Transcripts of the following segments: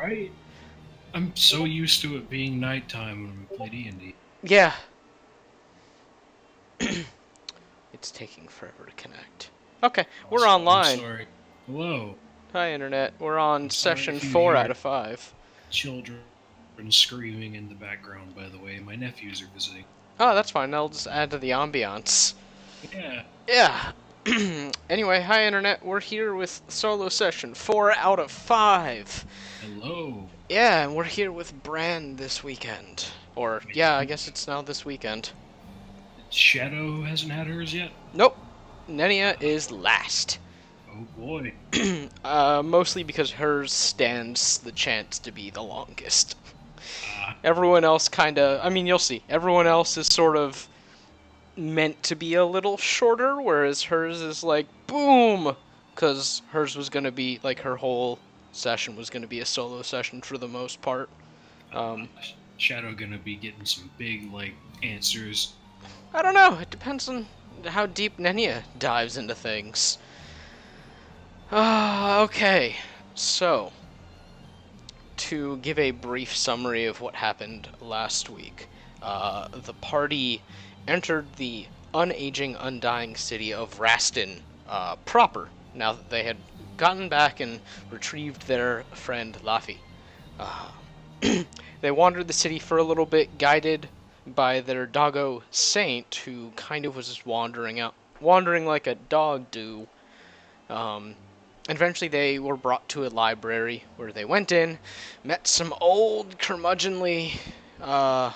Right? I'm so used to it being nighttime when we play D&D. Yeah. It's taking forever to connect. Okay, we're Also, I'm online. sorry. Hello. Hi, Internet. We're on I'm sorry session if you 4 out hear of 5. children screaming in the background, by the way. My nephews are visiting. Oh, that's fine. I'll just add to the ambiance. Yeah. Yeah. Anyway, hi, Internet. We're here with solo session 4 out of 5. Hello. Yeah, and we're here with Bran this weekend. Or, I yeah, I think guess it's now this weekend. Shadow hasn't had hers yet. Nope. Nenia is last. Oh boy. Mostly because hers stands the chance to be the longest. Ah, Everyone else kinda, I mean, you'll see. Everyone else is sort of meant to be a little shorter, whereas hers is like, boom! Because hers was gonna be, like, her whole session was gonna be a solo session for the most part. Um, Shadow gonna be getting some big, answers. I don't know, it depends on how deep Nenia dives into things. Okay, so, to give a brief summary of what happened last week, the party entered the unaging, undying city of Rastin proper, now that they had gotten back and retrieved their friend Laffy. Uh, they wandered the city for a little bit, guided by their doggo Saint, who kind of was just wandering like a dog do. Um, Eventually, they were brought to a library where they went in, met some old curmudgeonly uh,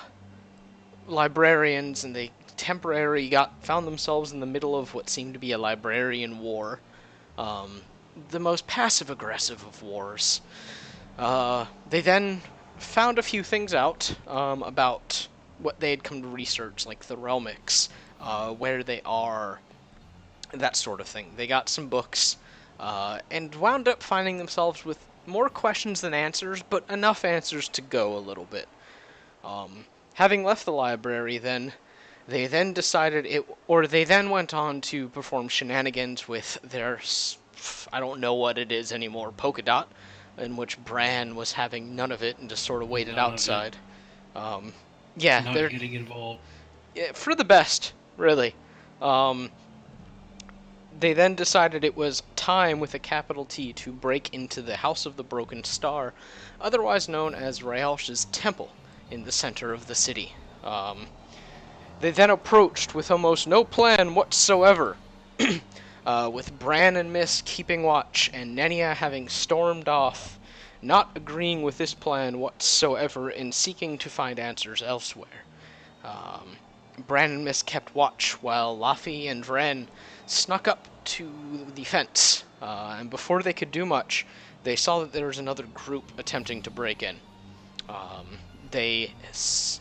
librarians, and they temporarily found themselves in the middle of what seemed to be a librarian war, um, the most passive aggressive of wars. They then found a few things out about what they had come to research, like the Realmics, where they are, that sort of thing. They got some books, and wound up finding themselves with more questions than answers, but enough answers to go a little bit. Having left the library, they then decided it, or they then went on to perform shenanigans with their, I don't know what it is anymore, polka dot, in which Bran was having none of it and just sort of waited None of it. outside. Um, yeah, Not they're getting involved. yeah, for the best, really. Um, They then decided it was time, with a capital T, to break into the House of the Broken Star, otherwise known as Rayalsh's temple, in the center of the city. They then approached with almost no plan whatsoever, with Bran and Miss keeping watch, and Nenia having stormed off, not agreeing with this plan whatsoever and seeking to find answers elsewhere. Um, Bran and Miss kept watch while Laffy and Vren snuck up to the fence, and before they could do much, they saw that there was another group attempting to break in. They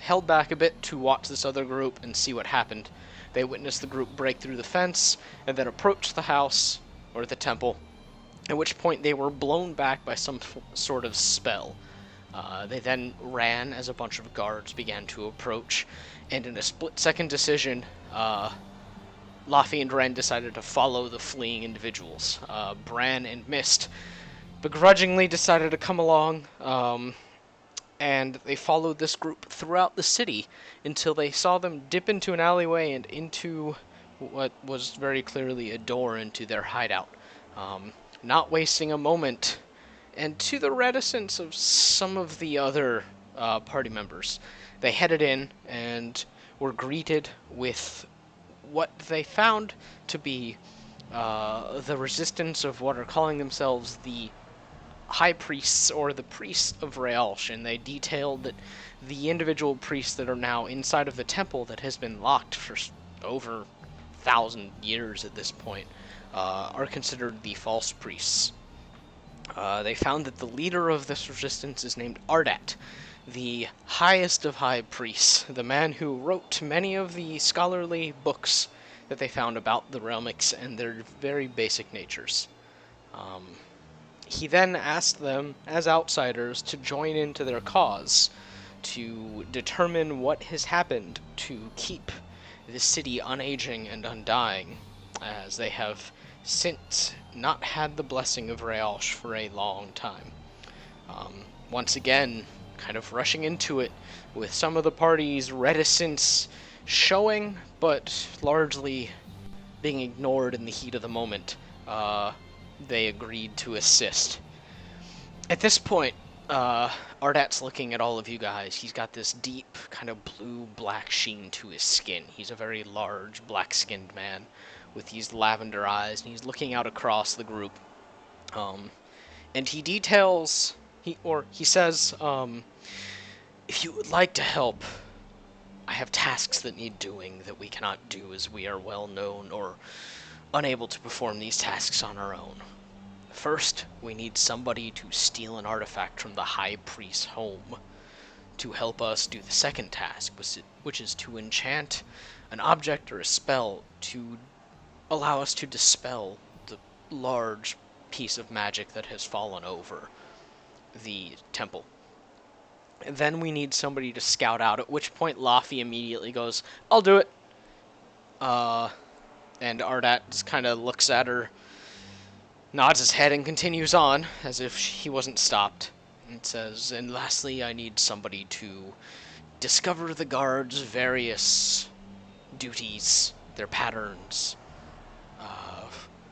held back a bit to watch this other group and see what happened. They witnessed the group break through the fence and then approach the house, or the temple, at which point they were blown back by some sort of spell. They then ran as a bunch of guards began to approach, and in a split-second decision, Laffy and Ren decided to follow the fleeing individuals. Bran and Mist begrudgingly decided to come along, and they followed this group throughout the city until they saw them dip into an alleyway and into what was very clearly a door into their hideout. Not wasting a moment, and to the reticence of some of the other party members, they headed in and were greeted with what they found to be the resistance of what are calling themselves the high priests, or the priests of Realsh, and they detailed that the individual priests that are now inside of the temple that has been locked for over 1,000 years at this point are considered the false priests. They found that the leader of this resistance is named Ardat, the highest of high priests, the man who wrote many of the scholarly books that they found about the Realmics and their very basic natures. He then asked them, as outsiders, to join into their cause, to determine what has happened to keep the city unaging and undying, as they have since not had the blessing of Rayalsh for a long time. once again, kind of rushing into it, with some of the party's reticence showing, but largely being ignored in the heat of the moment. They agreed to assist. At this point, Ardat's looking at all of you guys. He's got this deep, kind of blue-black sheen to his skin. He's a very large, black-skinned man with these lavender eyes, and he's looking out across the group. And he details, he says, if you would like to help, I have tasks that need doing that we cannot do as we are well known or unable to perform these tasks on our own. First, we need somebody to steal an artifact from the High Priest's home to help us do the second task, which is to enchant an object or a spell to allow us to dispel the large piece of magic that has fallen over the temple. And then we need somebody to scout out, at which point Laffy immediately goes, I'll do it. And Ardat just kind of looks at her, nods his head, and continues on, as if he wasn't stopped. And says, and lastly, I need somebody to discover the guards' various duties, their patterns,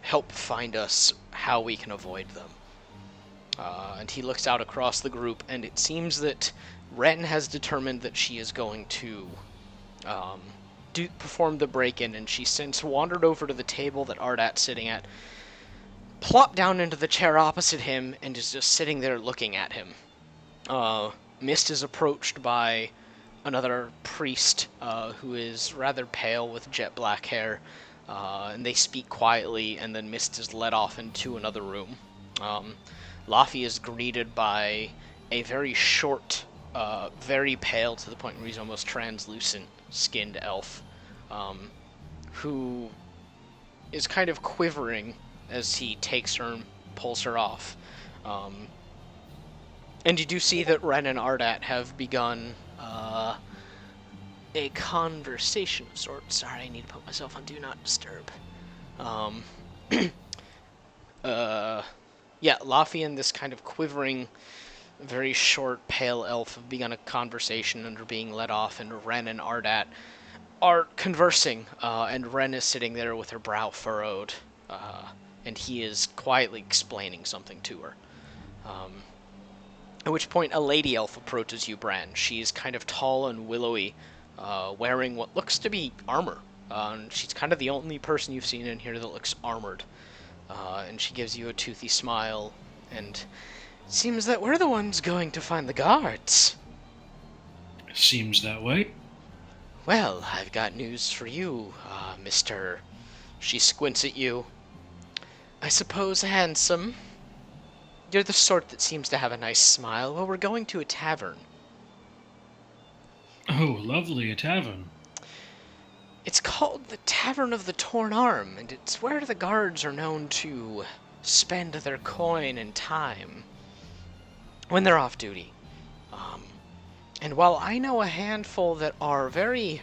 help find us how we can avoid them. And he looks out across the group, and it seems that Ren has determined that she is going to perform the break-in, and she's since wandered over to the table that Ardat's sitting at, plopped down into the chair opposite him, and is just sitting there looking at him. Mist is approached by another priest who is rather pale with jet black hair, and they speak quietly, and then Mist is led off into another room. Laffy is greeted by a very short, very pale to the point where he's almost translucent skinned elf, who is kind of quivering as he takes her and pulls her off. And you do see that Ren and Ardat have begun a conversation of sorts. Sorry, I need to put myself on Do Not Disturb. Yeah, Laffy and this kind of quivering, very short, pale elf have begun a conversation and are being led off, and Ren and Ardat are conversing, and Ren is sitting there with her brow furrowed, and he is quietly explaining something to her. At which point a lady elf approaches you, Bran. She is kind of tall and willowy, wearing what looks to be armor. She's kind of the only person you've seen in here that looks armored. And she gives you a toothy smile, and it seems that we're the ones going to find the guards. Seems that way. Well, I've got news for you, Mr. She squints at you. I suppose handsome. You're the sort that seems to have a nice smile. Well, we're going to a tavern. Oh, lovely, a tavern. It's called the Tavern of the Torn Arm, and it's where the guards are known to spend their coin and time when they're off duty. And while I know a handful that are very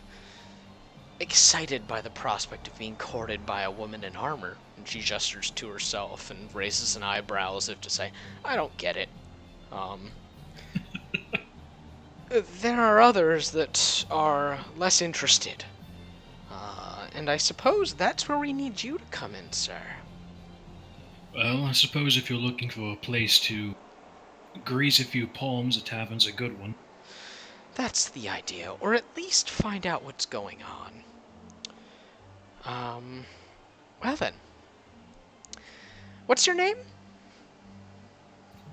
excited by the prospect of being courted by a woman in armor, and she gestures to herself and raises an eyebrow as if to say, I don't get it. There are others that are less interested. And I suppose that's where we need you to come in, sir. Well, I suppose if you're looking for a place to grease a few palms, a tavern's a good one. That's the idea, or at least find out what's going on. Well then. What's your name?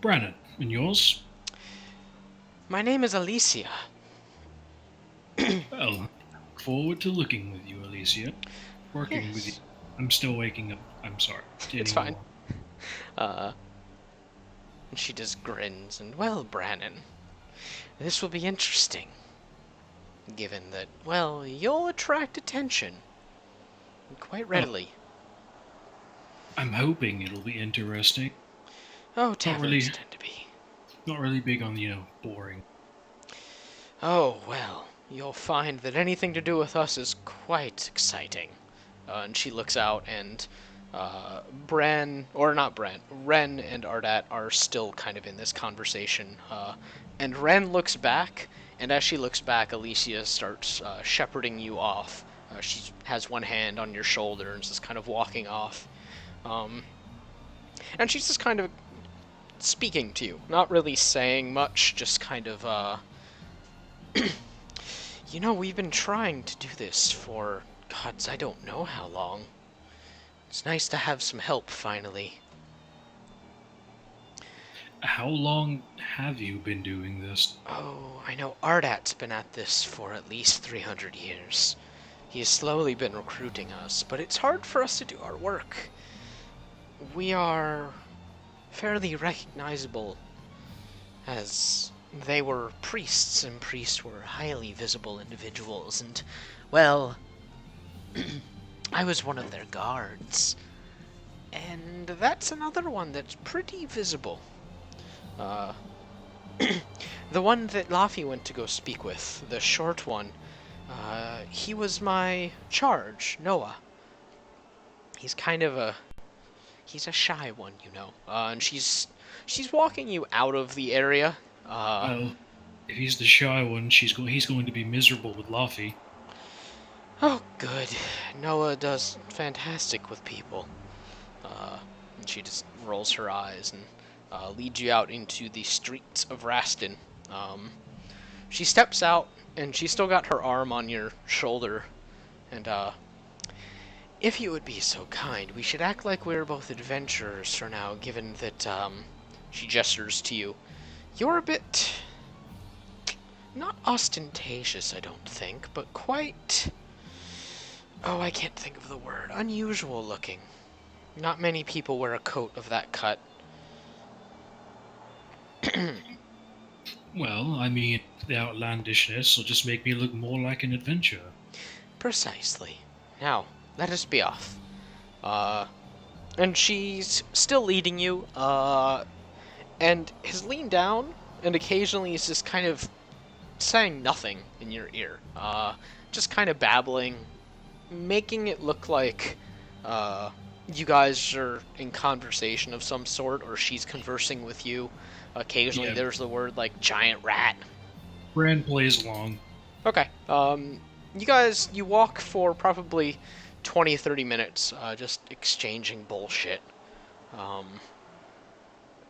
Bran, and yours? My name is Alicia. Well, look forward to looking with you, Alicia. Working with you. I'm still waking up. I'm sorry. It's fine. And she just grins, and well, Brannon, this will be interesting. Given that, well, you'll attract attention. Quite readily. I'm hoping it'll be interesting. Oh, taverns tend to be. Not really big on, boring. Oh, well, you'll find that anything to do with us is quite exciting. And she looks out, and Bran, or not Bran, Ren and Ardat are still kind of in this conversation. And Ren looks back, and as she looks back, Alicia starts shepherding you off. She has one hand on your shoulder and is just kind of walking off. And she's just kind of speaking to you, not really saying much, just kind of, we've been trying to do this for, gods, I don't know how long. It's nice to have some help, finally. How long have you been doing this? Oh, I know Ardat's been at this for at least 300 years. He has slowly been recruiting us, but it's hard for us to do our work. We are fairly recognizable, as they were priests, and priests were highly visible individuals, and, well, I was one of their guards. And that's another one that's pretty visible. The one that Laffy went to go speak with, the short one, he was my charge, Noah. He's kind of he's a shy one, and she's walking you out of the area. Well, if he's the shy one, he's going to be miserable with Laffy. Oh, good. Noah does fantastic with people. And she just rolls her eyes and leads you out into the streets of Raston. She steps out, and she's still got her arm on your shoulder. And, if you would be so kind, we should act like we're both adventurers for now, given that, she gestures to you. You're a bit... not ostentatious, I don't think, but quite... oh, I can't think of the word. Unusual looking. Not many people wear a coat of that cut. Well, I mean, the outlandishness will just make me look more like an adventurer. Precisely. Now, let us be off. And she's still leading you, and has leaned down, and occasionally is just kind of saying nothing in your ear. Just kind of babbling, making it look like, you guys are in conversation of some sort, or she's conversing with you. Occasionally there's the word, like, giant rat. Bran plays along. Okay. You walk for probably 20-30 minutes, just exchanging bullshit.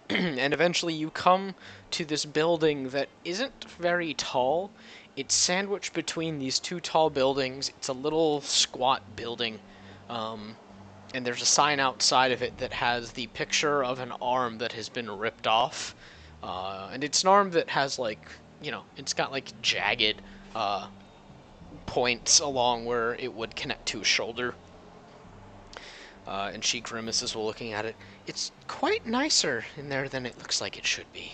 And eventually you come to this building that isn't very tall. It's sandwiched between these two tall buildings. It's a little squat building. And there's a sign outside of it that has the picture of an arm that has been ripped off. And it's an arm that has, like, it's got, like, jagged points along where it would connect to a shoulder. And she grimaces while looking at it. It's quite nicer in there than it looks like it should be.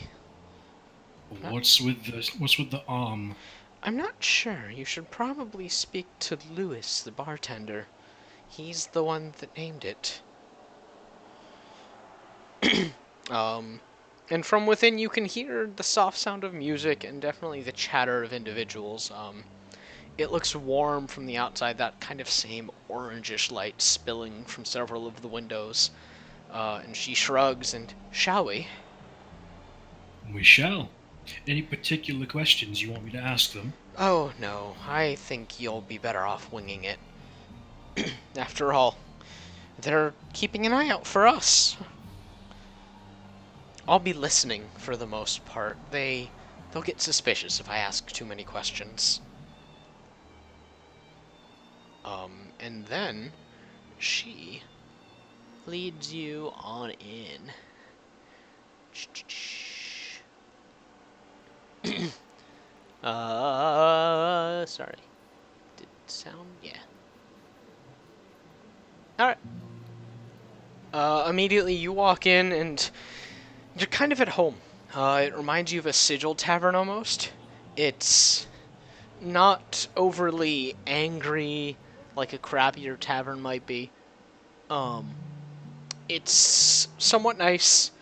What's with the arm? I'm not sure. You should probably speak to Lewis, the bartender. He's the one that named it. And from within you can hear the soft sound of music and definitely the chatter of individuals. It looks warm from the outside, that kind of same orangish light spilling from several of the windows. And she shrugs and, shall we? We shall. Any particular questions you want me to ask them? Oh, no. I think you'll be better off winging it. After all, they're keeping an eye out for us. I'll be listening for the most part. They'll get suspicious if I ask too many questions. And then she leads you on in. Sorry. Did sound? Yeah. Alright. Immediately you walk in and you're kind of at home. It reminds you of a sigil tavern almost. It's not overly angry like a crappier tavern might be. It's somewhat nice.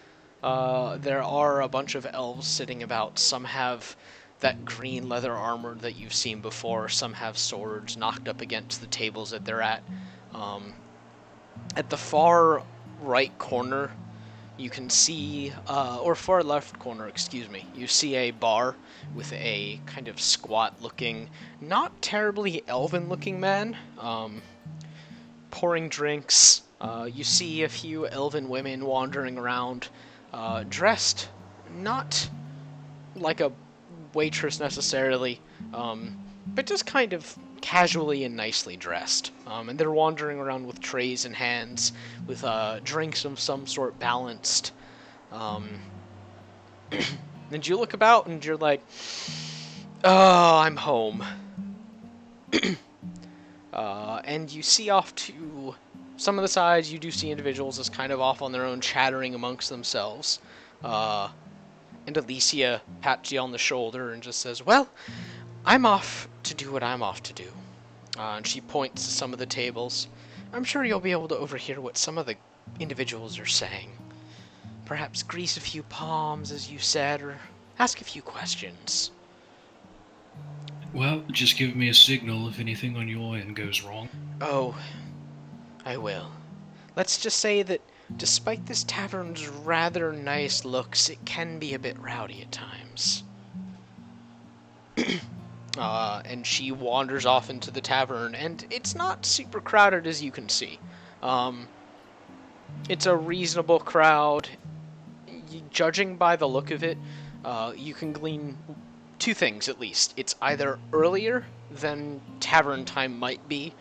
There are a bunch of elves sitting about. Some have that green leather armor that you've seen before. Some have swords knocked up against the tables that they're at. At the far right corner, you can see, or far left corner, excuse me, you see a bar with a kind of squat looking, not terribly elven looking man, pouring drinks. You see a few elven women wandering around, dressed not like a waitress necessarily, but just kind of casually and nicely dressed. And they're wandering around with trays in hands, with drinks of some sort balanced. Um, and you look about and you're like, oh, I'm home. And you see off to some of the sides, you do see individuals as kind of off on their own, chattering amongst themselves. And Alicia pats you on the shoulder and just says, well, I'm off to do what I'm off to do. And she points to some of the tables. I'm sure you'll be able to overhear what some of the individuals are saying. Perhaps grease a few palms, as you said, or ask a few questions. Well, just give me a signal if anything on your end goes wrong. Oh, I will. Let's just say that despite this tavern's rather nice looks, it can be a bit rowdy at times. And she wanders off into the tavern, and it's not super crowded as you can see. It's a reasonable crowd. Judging by the look of it, you can glean two things at least. It's either earlier than tavern time might be,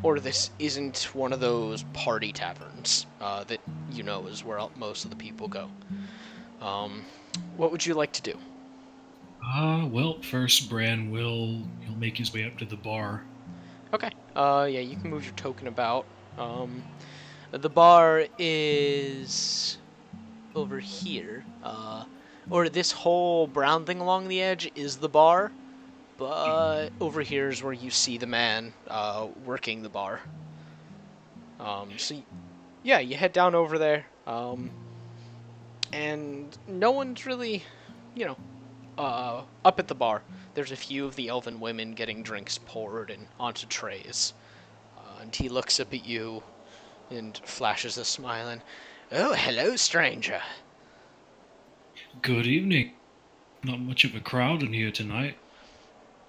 or this isn't one of those party taverns that you know is where most of the people go. What would you like to do? Well, first Bran he'll make his way up to the bar. Okay. Yeah, you can move your token about. The bar is over here. Or this whole brown thing along the edge is the bar, but over here is where you see the man working the bar. Yeah, you head down over there, and no one's really, you know, up at the bar. There's a few of the elven women getting drinks poured and onto trays, and he looks up at you and flashes a smile and, "Oh, hello, stranger." Good evening. Not much of a crowd in here tonight.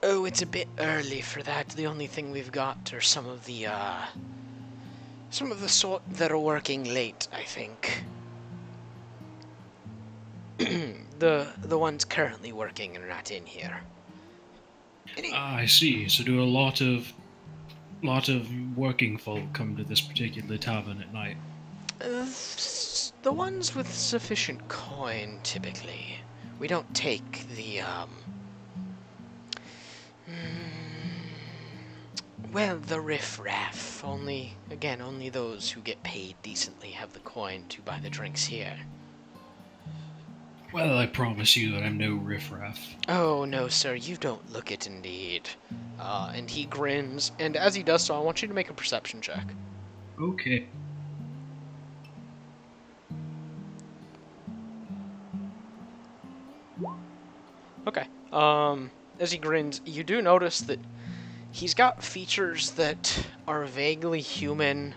Oh, it's a bit early for that. The only thing we've got are some of the sort that are working late, I think. The ones currently working are not in here. I see. So do a lot of working folk come to this particular tavern at night? The ones with sufficient coin, typically. We don't take the, well, the riff-raff. Only those who get paid decently have the coin to buy the drinks here. Well, I promise you that I'm no riffraff. Oh, no, sir, you don't look it indeed. And he grins, and as he does so, I want you to make a perception check. Okay. Okay. As he grins, you do notice that he's got features that are vaguely human,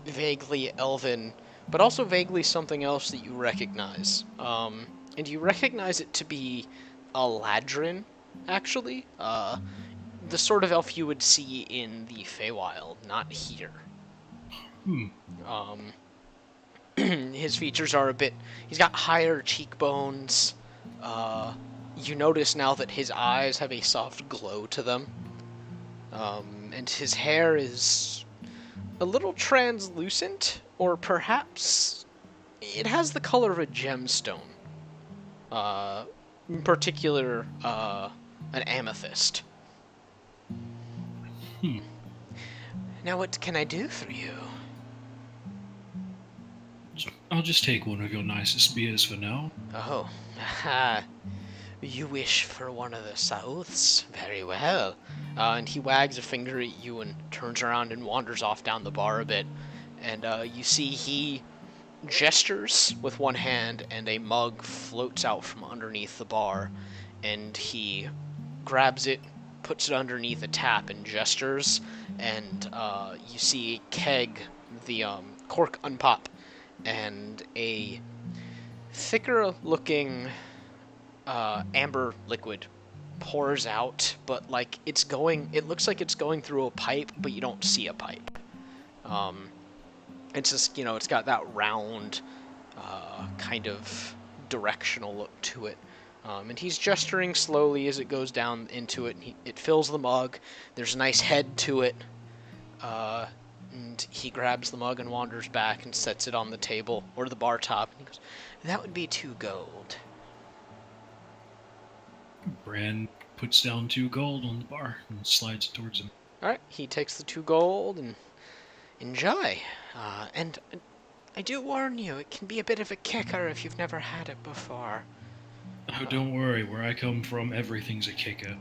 vaguely elven, but also vaguely something else that you recognize. And you recognize it to be a ladrin, actually. The sort of elf you would see in the Feywild, not here. His features are a bit... He's got higher cheekbones. You notice now that his eyes have a soft glow to them. And his hair is a little translucent, or perhaps it has the color of a gemstone. In particular, an amethyst. Now what can I do for you? I'll just take one of your nicest beers for now. Oh, you wish for one of the Souths? Very well. And he wags a finger at you and turns around and wanders off down the bar a bit. And you see he gestures with one hand and a mug floats out from underneath the bar. And he grabs it, puts it underneath a tap and gestures, and you see a keg, the cork unpop, and a thicker-looking amber liquid pours out, but like it looks like it's going through a pipe, but you don't see a pipe. It's just, it's got that round, kind of directional look to it. And he's gesturing slowly as it goes down into it, and it fills the mug. There's a nice head to it. And he grabs the mug and wanders back and sets it on the table, or the bar top, and he goes, "That would be 2 gold. Bran puts down 2 gold on the bar and slides it towards him. Alright, he takes the 2 gold and enjoy. And I do warn you, it can be a bit of a kicker if you've never had it before. Oh, don't worry. Where I come from, everything's a kicker.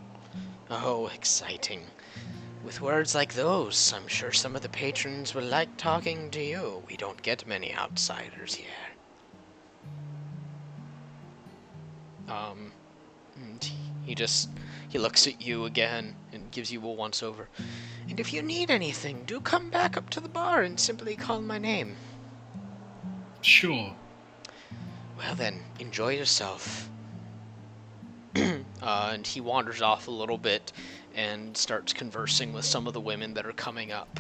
Oh, exciting. With words like those, I'm sure some of the patrons will like talking to you. We don't get many outsiders here. And he looks at you again and gives you a once-over. And if you need anything, do come back up to the bar and simply call my name. Sure. Well then, enjoy yourself. And he wanders off a little bit and starts conversing with some of the women that are coming up.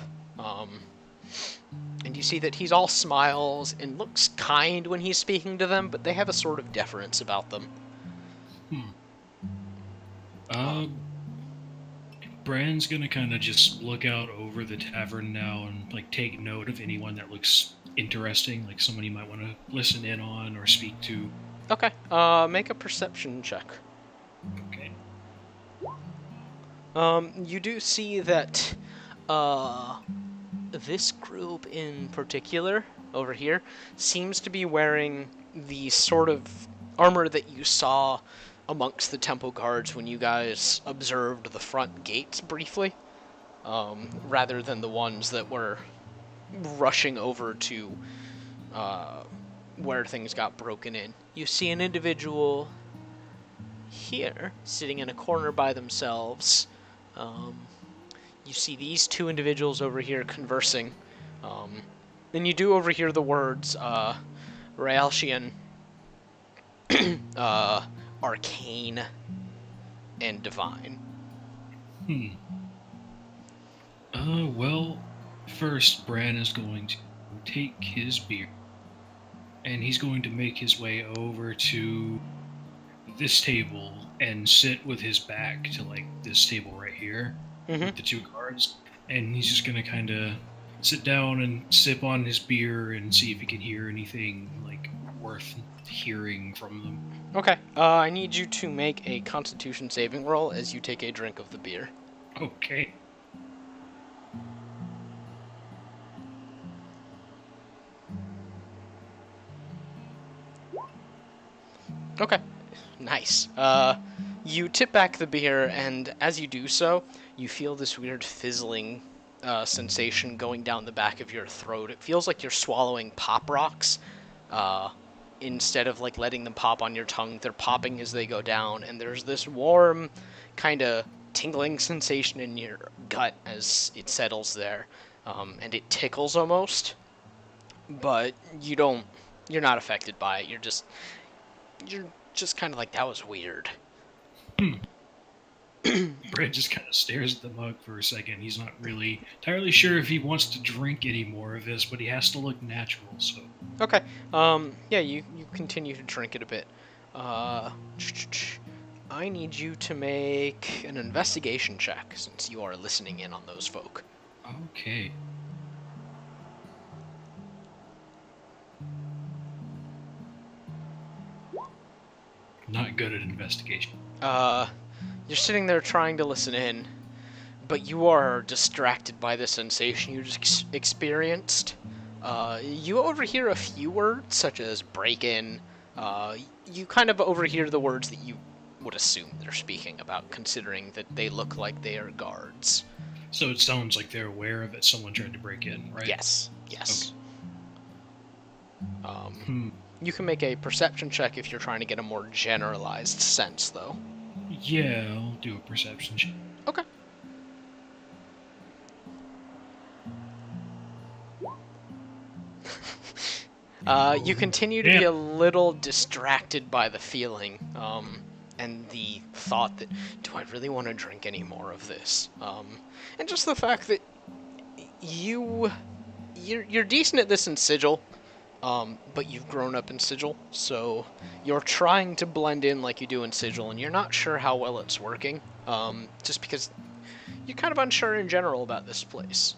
And you see that he's all smiles and looks kind when he's speaking to them, but they have a sort of deference about them. Bran's gonna kind of just look out over the tavern now and like take note of anyone that looks interesting, like someone you might want to listen in on or speak to. Okay, make a perception check. Okay. You do see that, this group in particular, over here, seems to be wearing the sort of armor that you saw amongst the temple guards when you guys observed the front gates briefly, rather than the ones that were rushing over to, where things got broken in. You see an individual here, sitting in a corner by themselves. You see these 2 individuals over here conversing. Then you do overhear the words, Raelshian, arcane, and divine. Well, first Bran is going to take his beer, and he's going to make his way over to this table and sit with his back to like this table right here with the 2 guards, and he's just gonna kind of sit down and sip on his beer and see if he can hear anything like worth hearing from them. Okay, I need you to make a Constitution saving roll as you take a drink of the beer. Okay. Okay, nice. You tip back the beer, and as you do so, you feel this weird fizzling sensation going down the back of your throat. It feels like you're swallowing pop rocks. Instead of like letting them pop on your tongue, they're popping as they go down, and there's this warm, kind of tingling sensation in your gut as it settles there, and it tickles almost. But you're not affected by it. You're just kind of like, that was weird. Brad just kind of stares at the mug for a second. He's not really entirely sure if he wants to drink any more of this, but he has to look natural, so... Okay. Yeah, you continue to drink it a bit. I need you to make an investigation check, since you are listening in on those folk. Okay. Not good at investigation. You're sitting there trying to listen in, but you are distracted by the sensation you just experienced. You overhear a few words, such as break-in. You kind of overhear the words that you would assume they're speaking about, considering that they look like they are guards. So it sounds like they're aware of it. Someone tried to break in, right? Yes. Okay. You can make a perception check if you're trying to get a more generalized sense, though. Yeah, I'll do a perception check. Okay. You continue to Yeah. be a little distracted by the feeling, and the thought that, do I really want to drink any more of this? And just the fact that you're decent at this in Sigil, but you've grown up in Sigil, so you're trying to blend in like you do in Sigil, and you're not sure how well it's working, just because you're kind of unsure in general about this place.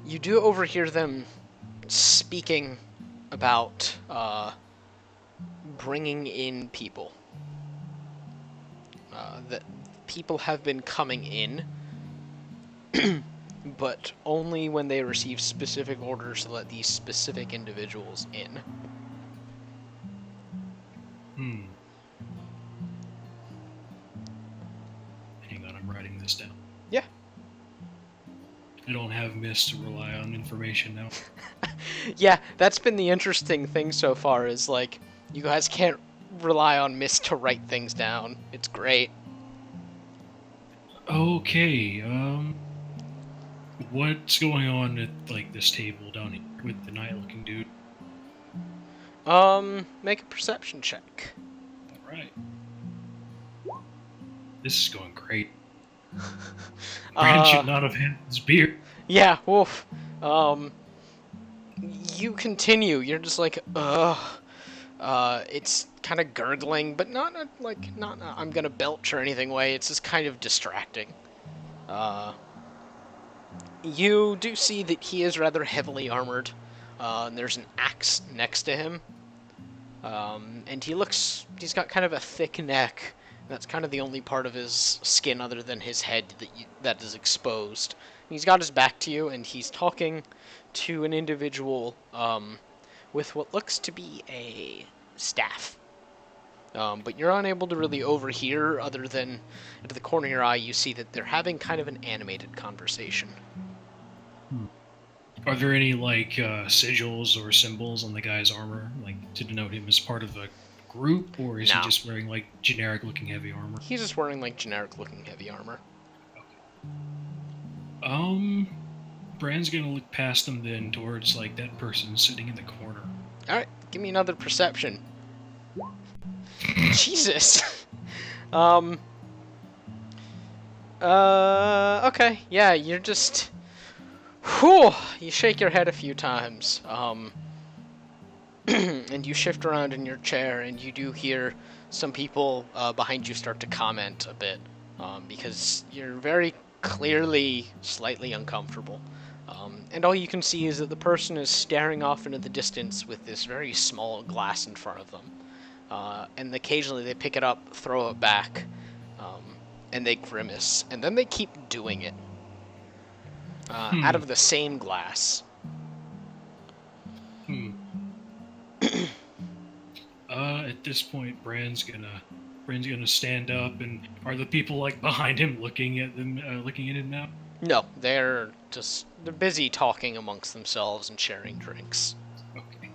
You do overhear them speaking about bringing in people. That people have been coming in, but only when they receive specific orders to let these specific individuals in. Hmm. Hang on, I'm writing this down. Yeah. I don't have Mist to rely on information now. Yeah, that's been the interesting thing so far is like you guys can't rely on Mist to write things down. It's great. Okay. What's going on at like this table down here with the night-looking dude? Make a perception check. All right. This is going great. Bran Uh, should not have had this beer. yeah, woof. Um, you continue. You're just like, ugh. It's kind of gurgling, but not I'm gonna belch or anything way. It's just kind of distracting. Uh, you do see that he is rather heavily armored. And there's an axe next to him. And he's got kind of a thick neck. That's kind of the only part of his skin other than his head that is exposed. He's got his back to you, and he's talking to an individual with what looks to be a staff. But you're unable to really overhear, other than at the corner of your eye, you see that they're having kind of an animated conversation. Are there any like sigils or symbols on the guy's armor, like to denote him as part of a group, or is he No. just wearing like generic-looking heavy armor? He's just wearing like generic-looking heavy armor. Um, Bran's gonna look past them then towards like that person sitting in the corner. All right, give me another perception. Jesus. um. Okay. Yeah, you're just. Whew. You shake your head a few times. And you shift around in your chair, and you do hear some people behind you start to comment a bit, because you're very clearly slightly uncomfortable. And all you can see is that the person is staring off into the distance with this very small glass in front of them. And occasionally they pick it up, throw it back, and they grimace, and then they keep doing it out of the same glass. At this point, Bran's gonna stand up, and are the people like behind him looking at them, looking at him now? No, they're busy talking amongst themselves and sharing drinks. Okay.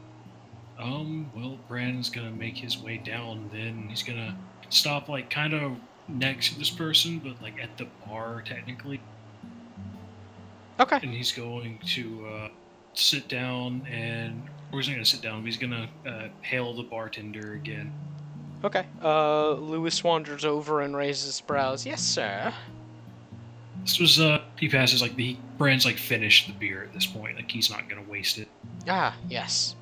Well, Bran's gonna make his way down. Then he's gonna stop like kind of next to this person, but like at the bar technically, Okay. and he's going to sit down or he's not gonna sit down, but he's gonna hail the bartender again. Okay. Lewis wanders over and raises his brows. Yes, sir. This was he passes like Brand's like finished the beer at this point, like he's not gonna waste it. Ah, yes.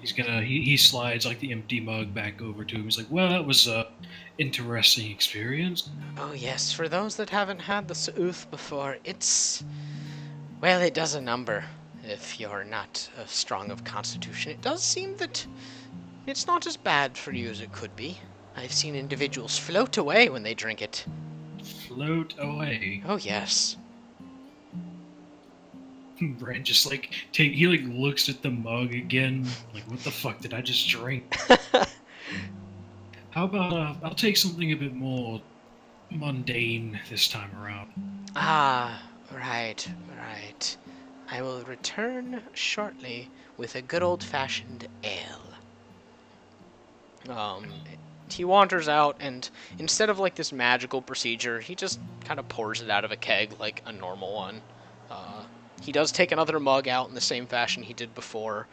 He slides like the empty mug back over to him. He's like, well, that was a interesting experience. Oh, yes. For those that haven't had the Sa'uth before, well, it does a number. If you're not strong of constitution, it does seem that it's not as bad for you as it could be. I've seen individuals float away when they drink it. Float away. Oh, yes. Brand just like he like looks at the mug again, like what the fuck did I just drink? How about I'll take something a bit more mundane this time around. Ah, right. I will return shortly with a good old-fashioned ale. He wanders out, and instead of like this magical procedure, he just kind of pours it out of a keg like a normal one. Uh, he does take another mug out in the same fashion he did before,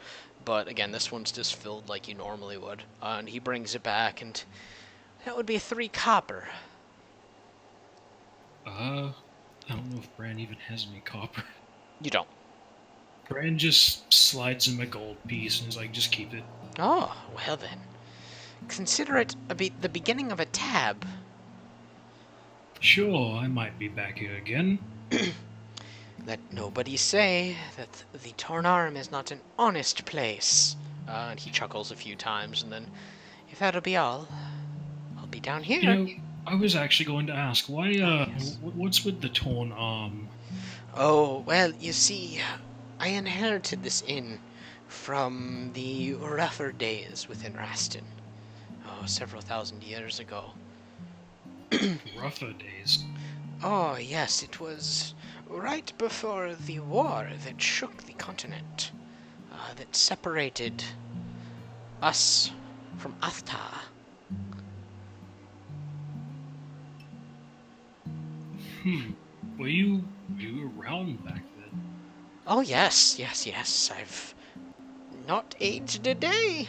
but again, this one's just filled like you normally would. And he brings it back, and that would be 3 copper. I don't know if Bran even has any copper. You don't. Bran just slides him a gold piece and is like, just keep it. Oh, well then. Consider it the beginning of a tab. Sure, I might be back here again. Let nobody say that the Torn Arm is not an honest place. And he chuckles a few times, and then, if that'll be all, I'll be down You here. know, I was actually going to ask, why, Yes. what's with the torn arm? Oh, well, you see, I inherited this inn from the rougher days within Raston. Oh, several thousand years ago. Rougher days. Oh, yes, it was right before the war that shook the continent, that separated us from Athta. Hmm. Were you around back then? Oh, yes, yes, yes, I've not aged a day.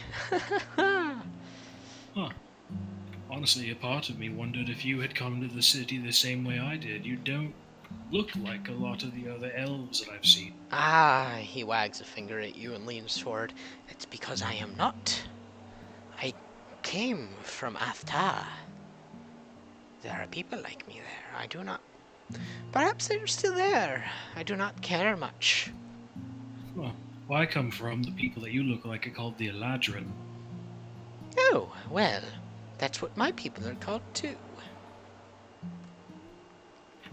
Huh. Honestly, a part of me wondered if you had come to the city the same way I did. You don't look like a lot of the other elves that I've seen. Ah, he wags a finger at you and leans forward. It's because I am not. I came from Athta. There are people like me there. I do not. Perhaps they're still there. I do not care much. Well, where I come from, the people that you look like are called the Eladrin. Oh, well, that's what my people are called too.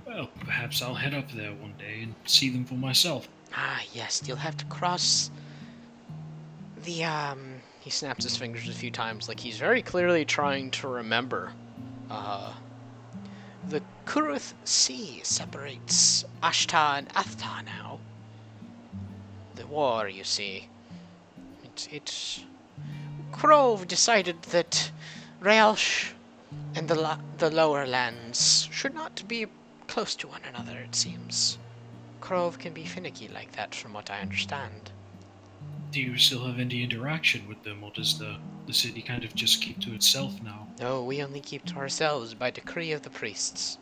Well, perhaps I'll head up there one day and see them for myself. Ah, yes, you'll have to cross the, He snaps his fingers a few times, like he's very clearly trying to remember. The Kuruth Sea separates Ashta and Athta now. The war, you see. It's Krove decided that Realsh and the lower lands should not be close to one another, it seems. Krove can be finicky like that, from what I understand. Do you still have any interaction with them, or does the city kind of just keep to itself now? No, we only keep to ourselves by decree of the priests.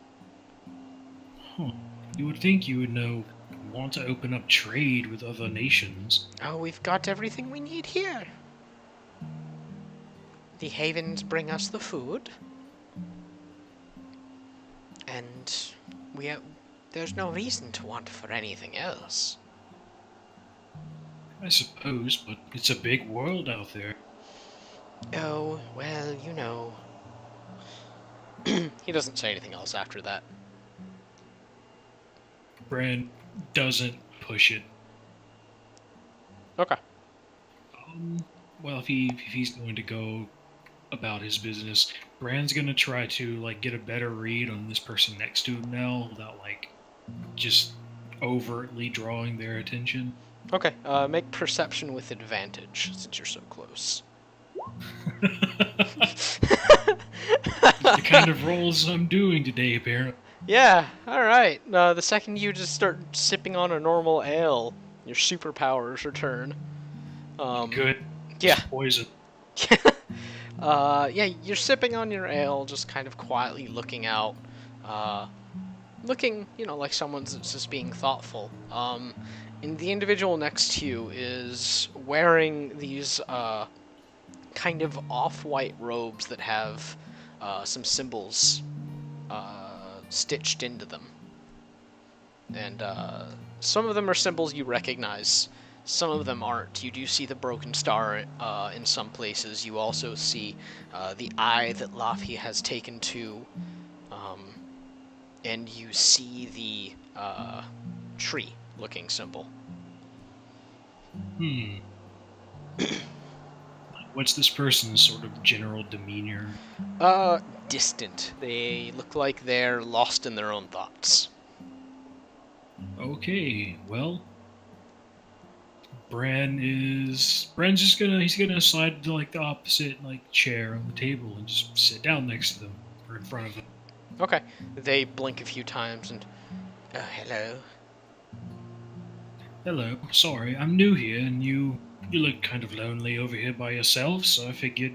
Huh. You would think you would want to open up trade with other nations. Oh, we've got everything we need here. The havens bring us the food, and there's no reason to want for anything else. I suppose, but it's a big world out there. Oh, well, you know. He doesn't say anything else after that. Bran doesn't push it. Okay. Well, if he's going to go about his business, Bran's gonna try to like get a better read on this person next to him now, without like just overtly drawing their attention. Okay, make perception with advantage, since you're so close. The kind of rolls I'm doing today, apparently. Yeah, alright. The second you just start sipping on a normal ale, your superpowers return. Good. Yeah. It's poison. Yeah, you're sipping on your ale, just kind of quietly looking out. Looking, like someone's just being thoughtful. And the individual next to you is wearing these, kind of off-white robes that have, some symbols, stitched into them. And, some of them are symbols you recognize. Some of them aren't. You do see the broken star in some places. You also see the eye that Laffy has taken to, and you see the tree-looking symbol. What's this person's sort of general demeanor? Distant. They look like they're lost in their own thoughts. Okay, well, Bran's just he's gonna slide to like the opposite like chair on the table and just sit down next to them or in front of them. Okay. They blink a few times and, hello. Hello, sorry, I'm new here and you look kind of lonely over here by yourself, so I figured,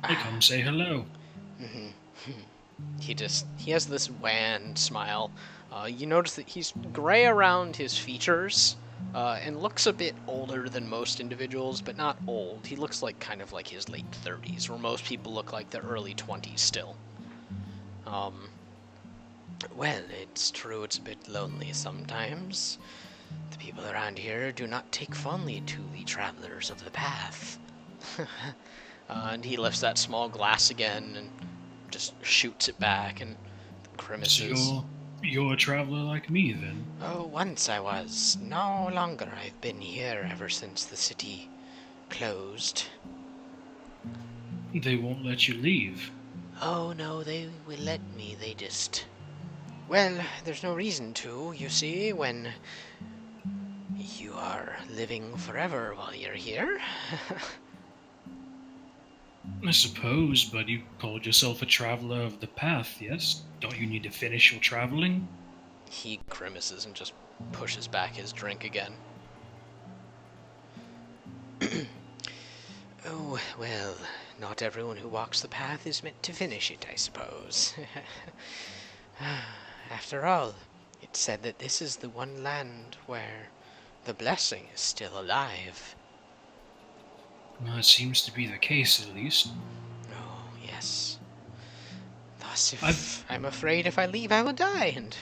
I'd come Ah. say hello. He has this wan smile. You notice that he's gray around his features, and looks a bit older than most individuals, but not old. He looks like kind of like his late 30s, where most people look like their early 20s still. Um, well, it's true it's a bit lonely sometimes. The people around here do not take fondly to the travelers of the path. And he lifts that small glass again and just shoots it back and So grimaces. you're a traveler like me then? Oh, once I was. No longer. I've been here ever since the city closed. They won't let you leave. Oh, no, they will let me. They just. Well, there's no reason to, you see, when you are living forever while you're here. I suppose, but you called yourself a traveler of the path, yes? Don't you need to finish your traveling? He grimaces and just pushes back his drink again. Oh, well, not everyone who walks the path is meant to finish it, I suppose. After all, it's said that this is the one land where the blessing is still alive. Well, it seems to be the case, at least. Oh, yes. Thus, I've. if I'm afraid if I leave, I will die, and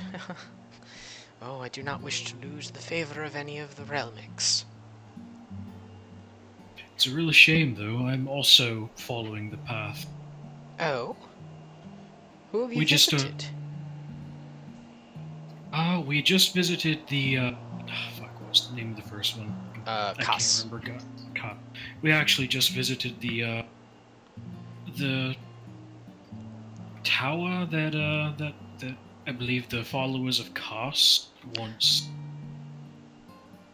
oh, I do not wish to lose the favor of any of the Realmics. It's a real shame, though. I'm also following the path. Oh, who have you We just, visited? we just visited the, fuck, what was the name of the first one? I can't Cass. remember. God. We actually just visited the tower that I believe the followers of Kast once.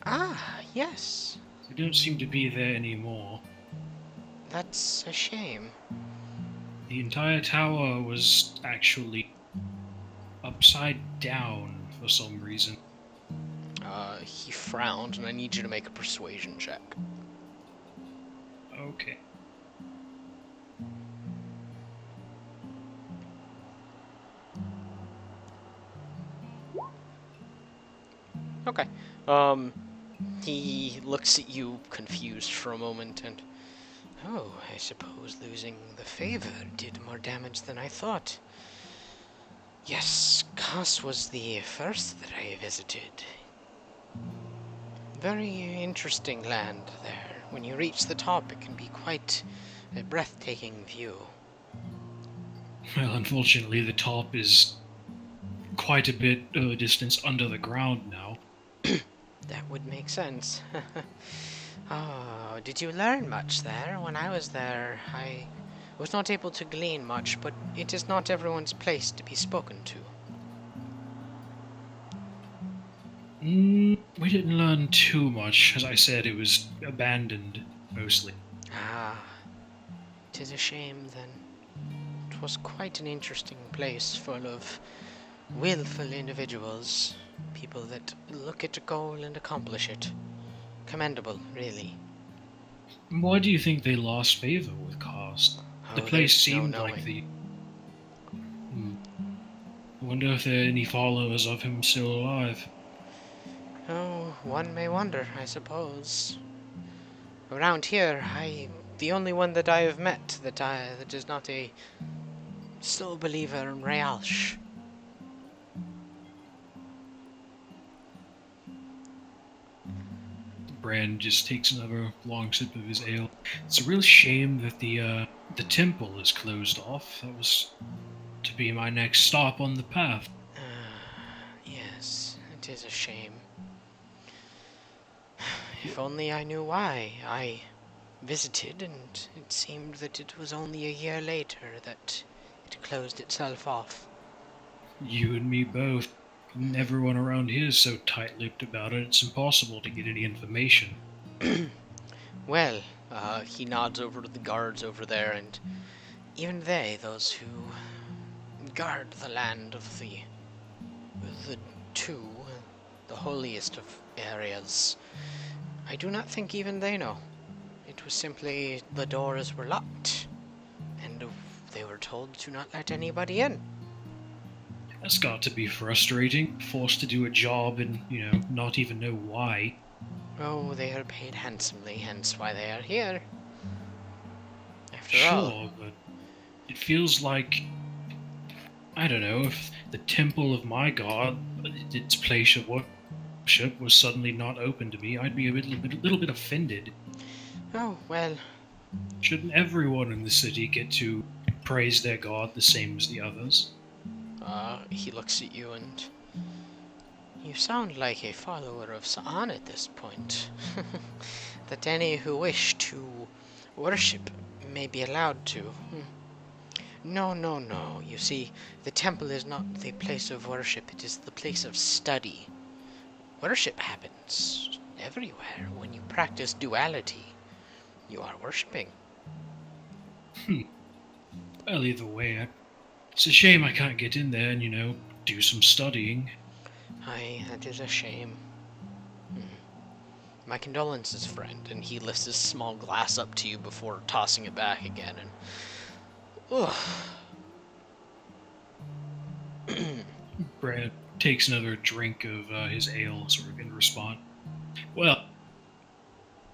Ah, yes. They don't seem to be there anymore. That's a shame. The entire tower was actually upside down for some reason. He frowned, and I need you to make a persuasion check. Okay. Okay. He looks at you confused for a moment and, oh, I suppose losing the favor did more damage than I thought. Yes, Kos was the first that I visited. Very interesting land there. When you reach the top, it can be quite a breathtaking view. Well, unfortunately, the top is quite a bit of a distance under the ground now. That would make sense. Oh, did you learn much there? When I was there, I was not able to glean much, but it is not everyone's place to be spoken to. We didn't learn too much. As I said, it was abandoned, mostly. Ah, 'tis a shame then. It was quite an interesting place full of willful individuals, people that look at a goal and accomplish it. Commendable, really. Why do you think they lost favor with Kast? The Oh, place there's no seemed like knowing. the. Hmm. I wonder if there are any followers of him still alive. Oh, one may wonder, I suppose. Around here, the only one that I have met that is not a sole believer in Realsh. Bran just takes another long sip of his ale. It's a real shame that the temple is closed off. That was to be my next stop on the path. Yes, it is a shame. If only I knew why. I visited, and it seemed that it was only a year later that it closed itself off. You and me both. And everyone around here is so tight-lipped about it, it's impossible to get any information. Well, he nods over to the guards over there, and even they, those who guard the land of the two, the holiest of areas, I do not think even they know. It was simply the doors were locked, and they were told to not let anybody in. That's got to be frustrating, forced to do a job and, not even know why. Oh, they are paid handsomely, hence why they are here. After all, Sure, but it feels like, I don't know, if the temple of my god, its place of worship, was suddenly not open to me, I'd be a little bit offended. oh, well, Shouldn't everyone in the city get to praise their god the same as the others? he looks at you and you sound like a follower of Sa'an at this point. That any who wish to worship may be allowed to. No, no, no. You see, the temple is not the place of worship, it is the place of study. Worship happens everywhere. When you practice duality, you are worshipping. Hmm. Well, either way, it's a shame I can't get in there and, do some studying. Aye, that is a shame. My condolences, friend. And he lifts his small glass up to you before tossing it back again. And ugh. Brad takes another drink of his ale, sort of in response. Well,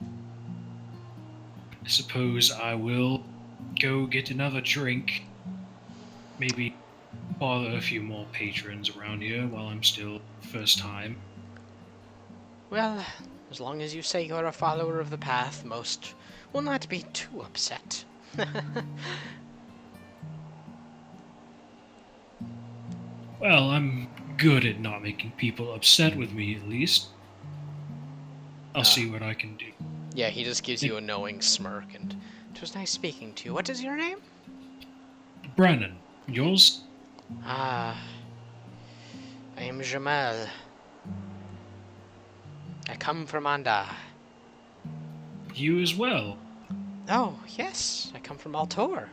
I suppose I will go get another drink. Maybe bother a few more patrons around here while I'm still first time. Well, as long as you say you're a follower of the path, most will not be too upset. Well, I'm good at not making people upset with me, at least. I'll Ah. see what I can do. Yeah, he just gives you a knowing smirk, and it was nice speaking to you. What is your name? Brennan, yours? Ah, I am Jamal. I come from Anda. You as well. Oh, yes, I come from Altor.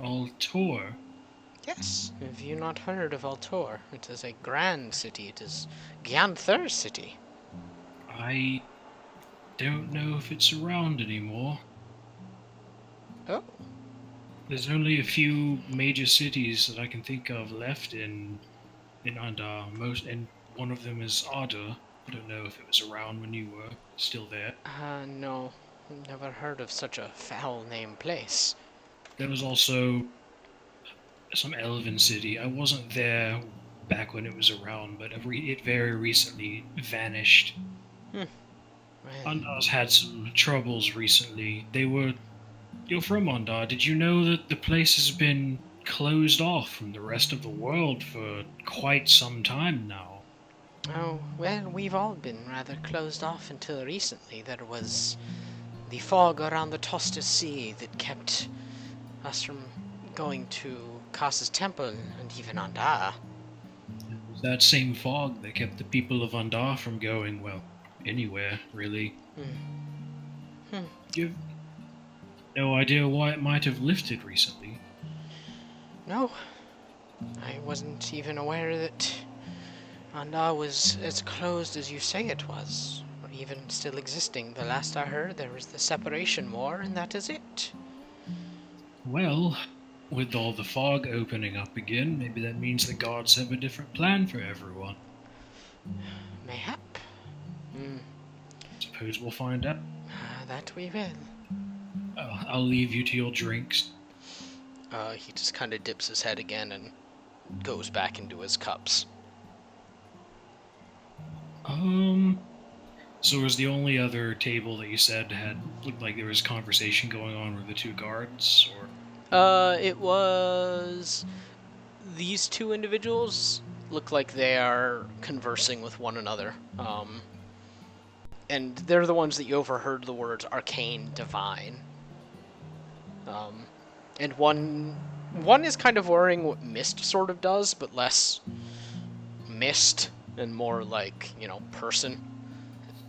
Altor. Yes, have you not heard of Altor? It is a grand city. It is Gyanther's city. I don't know if it's around anymore. Oh, There's only a few major cities that I can think of left in Andar. And one of them is Ada. I don't know if it was around when you were still there. no. Never heard of such a foul-named place. There was also some elven city. I wasn't there back when it was around, but it very recently vanished. Well, Andar's had some troubles recently. You're from Andar. Did you know that the place has been closed off from the rest of the world for quite some time now? oh, well, we've all been rather closed off until recently. There was the fog around the Tostus Sea that kept us from going to Kasa's temple and even Anda. It was that same fog that kept the people of Andar from going, well, anywhere, really. Hmm. You've no idea why it might have lifted recently. No, I wasn't even aware that Anda was as closed as you say it was, or even still existing. The last I heard, there was the separation war, and that is it. Well, with all the fog opening up again, maybe that means the gods have a different plan for everyone. Mayhap. Suppose we'll find out. That we will. I'll leave you to your drinks. He just kind of dips his head again and goes back into his cups. So was the only other table that you said had looked like there was conversation going on with the two guards, or? It was these two individuals look like they are conversing with one another. And they're the ones that you overheard the words arcane, divine. And one is kind of wearing what Mist sort of does, but less mist and more like, person.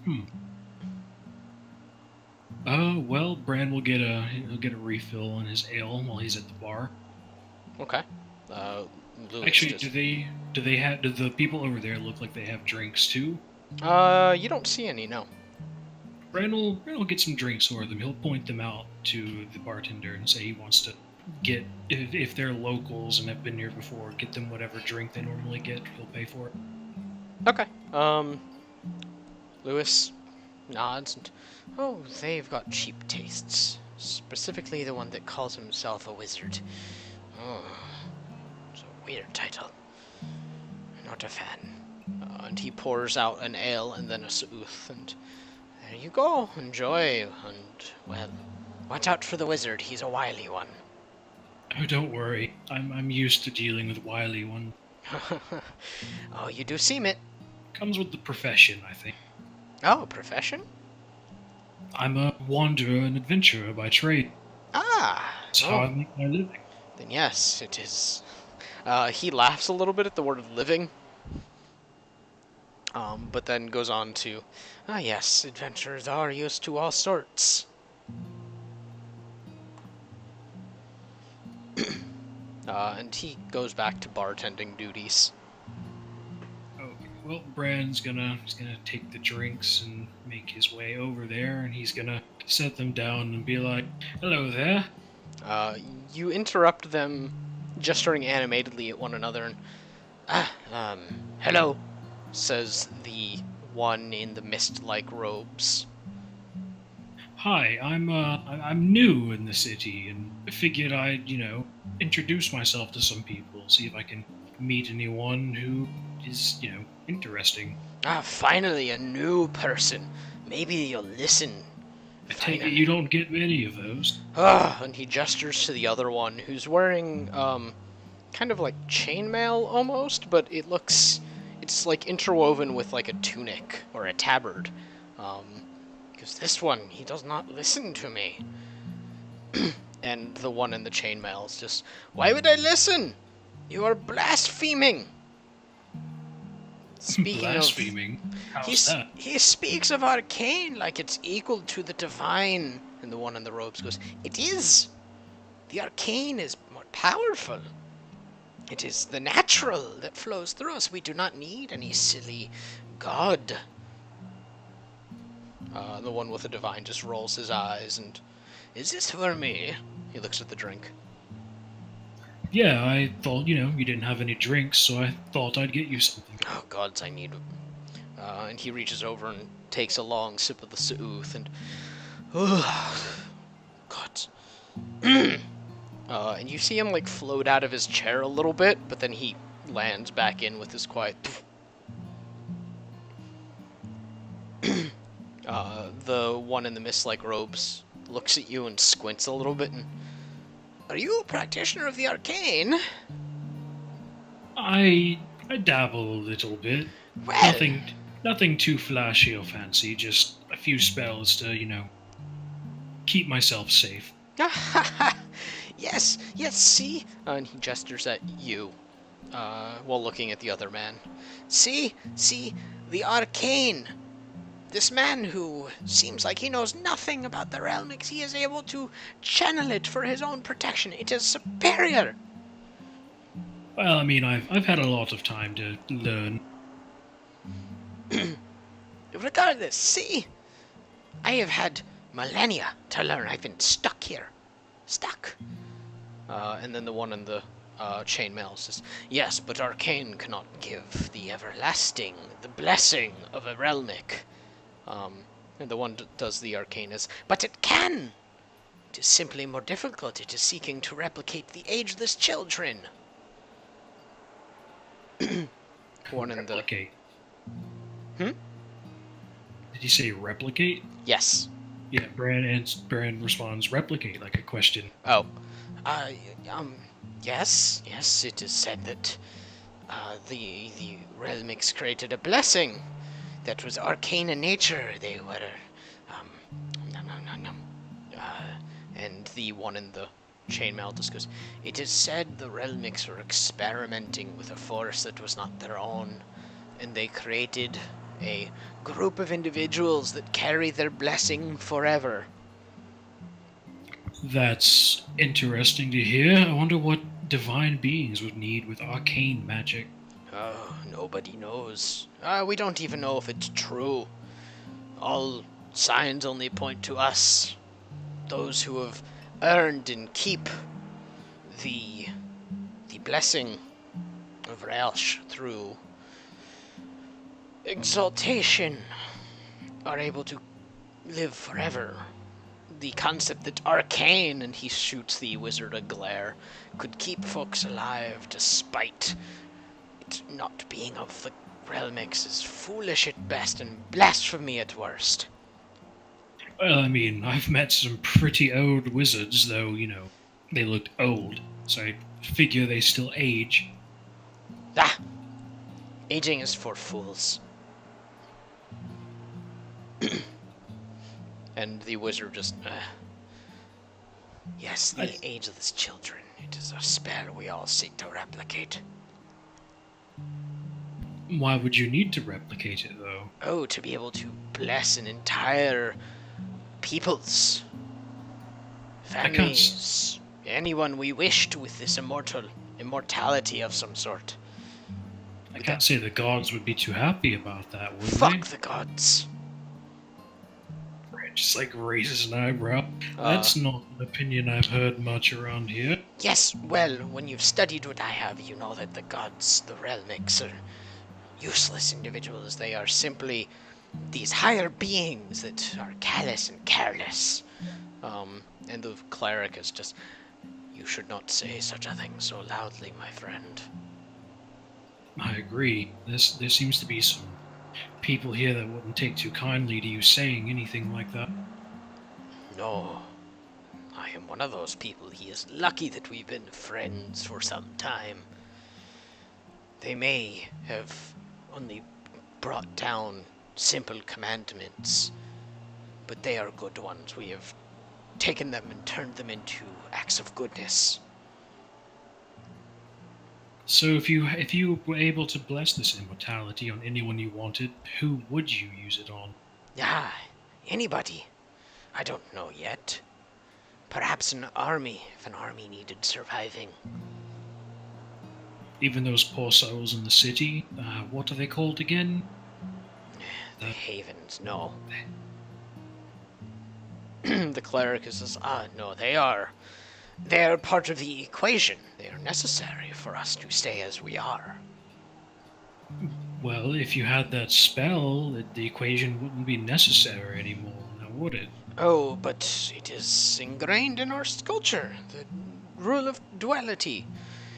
Hmm. Well, Bran will he'll get a refill on his ale while he's at the bar. Okay. Uh, Lewis Actually, just. do the people over there look like they have drinks too? You don't see any, no. Bran will get some drinks for them. He'll point them out to the bartender and say he wants to get if they're locals and have been here before, get them whatever drink they normally get. He'll pay for it. Okay. Lewis nods and, oh, they've got cheap tastes. Specifically the one that calls himself a wizard. Oh, it's a weird title. Not a fan. And he pours out an ale and then a sooth, and there you go. Enjoy, and, well, watch out for the wizard. He's a wily one. Oh, don't worry. I'm used to dealing with wily one. Oh, you do seem it. Comes with the profession, I think. Oh, profession? I'm a wanderer and adventurer by trade. Ah, That's how I make my living. then yes, it is. He laughs a little bit at the word living, but then goes on to, yes, adventurers are used to all sorts. And he goes back to bartending duties. Okay. Well, he's gonna take the drinks and make his way over there, and he's gonna set them down and be like, "Hello there." Uh, you interrupt them, gesturing animatedly at one another, and, hello, says the one in the mist-like robes. Hi, I'm new in the city, and I figured I'd introduce myself to some people, see if I can meet anyone who is interesting. Ah, finally, a new person. Maybe you'll listen. I take it you don't get many of those. And he gestures to the other one, who's wearing, kind of like chainmail almost, but it's like interwoven with like a tunic or a tabard. Because this one, he does not listen to me. And the one in the chainmail is just, why would I listen? You are blaspheming. Speaking Blaspheming. How's that? he speaks of arcane like it's equal to the divine. And the one in the robes goes, it is. The arcane is more powerful. It is the natural that flows through us. We do not need any silly god. The one with the divine just rolls his eyes and, is this for me? He looks at the drink. Yeah, I thought you didn't have any drinks, so I thought I'd get you something. Oh, gods, I need... and he reaches over and takes a long sip of the sooth, and... God. And you see him, like, float out of his chair a little bit, but then he lands back in with his quiet... The one in the mist-like robes looks at you and squints a little bit, and... Are you a practitioner of the arcane? I dabble a little bit. Well... Nothing too flashy or fancy, just a few spells to, keep myself safe. Yes, see? And he gestures at you, while looking at the other man. See, the arcane. This man who seems like he knows nothing about the realm, he is able to channel it for his own protection. It is superior. Well, I mean, I've had a lot of time to learn. Regardless, see? I have had millennia to learn. I've been stuck here. Stuck. And then the one in the chainmail says, yes, but arcane cannot give the everlasting, the blessing of a realmic. And the one that does the arcane is, but it can! It is simply more difficult. It is seeking to replicate the ageless children. One in the... Replicate. Hmm? Did you say replicate? Yes. Yeah, Bran responds replicate like a question. Oh. Yes, it is said that, the realmics created a blessing that was arcane in nature. They were, and the one in the chainmail just goes, it is said the realmics were experimenting with a force that was not their own. and they created a group of individuals that carry their blessing forever. That's interesting to hear. I wonder what divine beings would need with arcane magic. Oh, nobody knows. We don't even know if it's true. All signs only point to us, those who have earned and keep the blessing of Raelsh through exaltation are able to live forever. The concept that arcane, and he shoots the wizard a glare, could keep folks alive despite it not being of the Realmix is foolish at best and blasphemy at worst. Well, I mean, I've met some pretty old wizards, though, they looked old, so I figure they still age. Ah! Aging is for fools. And the wizard just, yes, the ageless children. It is a spell we all seek to replicate. Why would you need to replicate it, though? Oh, to be able to bless an entire peoples, families, anyone we wished with this immortality of some sort. I can't say the gods would be too happy about that, would they? Fuck the gods. Right, just like raises an eyebrow. That's not an opinion I've heard much around here. Yes, well, when you've studied what I have, you know that the gods, the Realmix, are useless individuals. They are simply these higher beings that are callous and careless. And the cleric is just, you should not say such a thing so loudly, my friend. I agree. There seems to be some people here that wouldn't take too kindly to you saying anything like that. No, I am one of those people. He is lucky that we've been friends for some time. They may have only brought down simple commandments, but they are good ones. We have taken them and turned them into acts of goodness. So if you were able to bless this immortality on anyone you wanted, who would you use it on? Ah, anybody. I don't know yet. Perhaps an army, if an army needed surviving. Even those poor souls in the city? What are they called again? The Havens, no. The cleric says, no, they are part of the equation. They are necessary for us to stay as we are. Well, if you had that spell, the equation wouldn't be necessary anymore, now would it? Oh, but it is ingrained in our culture, the rule of duality.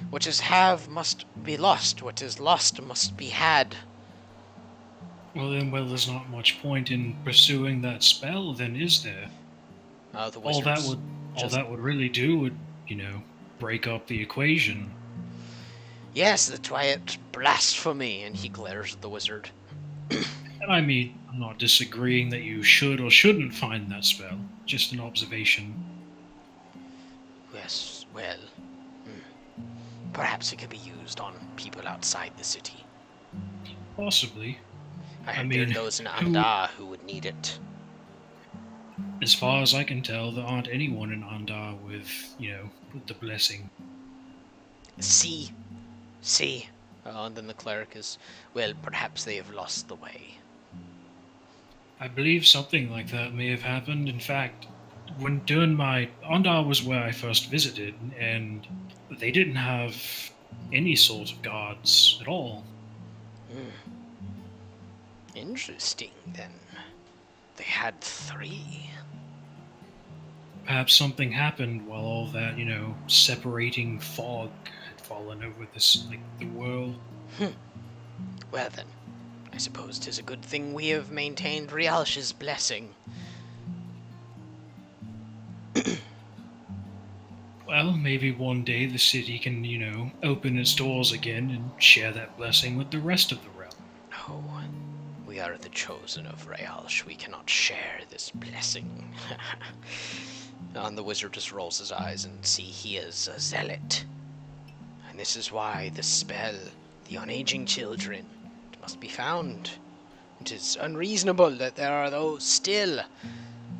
What is have must be lost, what is lost must be had. Well, there's not much point in pursuing that spell, then, is there? All that would really do would, break up the equation. Yes, that's why it's blasphemy, and he glares at the wizard. And I mean, I'm not disagreeing that you should or shouldn't find that spell. Just an observation. Yes, well, perhaps it could be used on people outside the city. Possibly. I mean, there are those in Andar who would need it. As far as I can tell, there aren't anyone in Andar with the blessing. See. And then the cleric is, well, perhaps they have lost the way. I believe something like that may have happened. In fact, Andar was where I first visited, and they didn't have any sort of guards at all. Interesting, then. They had 3. Perhaps something happened while all that, separating fog had fallen over the world. Well then, I suppose 'tis a good thing we have maintained Rialsh's blessing. Well, maybe one day the city can, open its doors again and share that blessing with the rest of the realm. No, we are the chosen of Rialsh. We cannot share this blessing. And the wizard just rolls his eyes and see he is a zealot. And this is why the spell, the unaging children, must be found. It is unreasonable that there are those still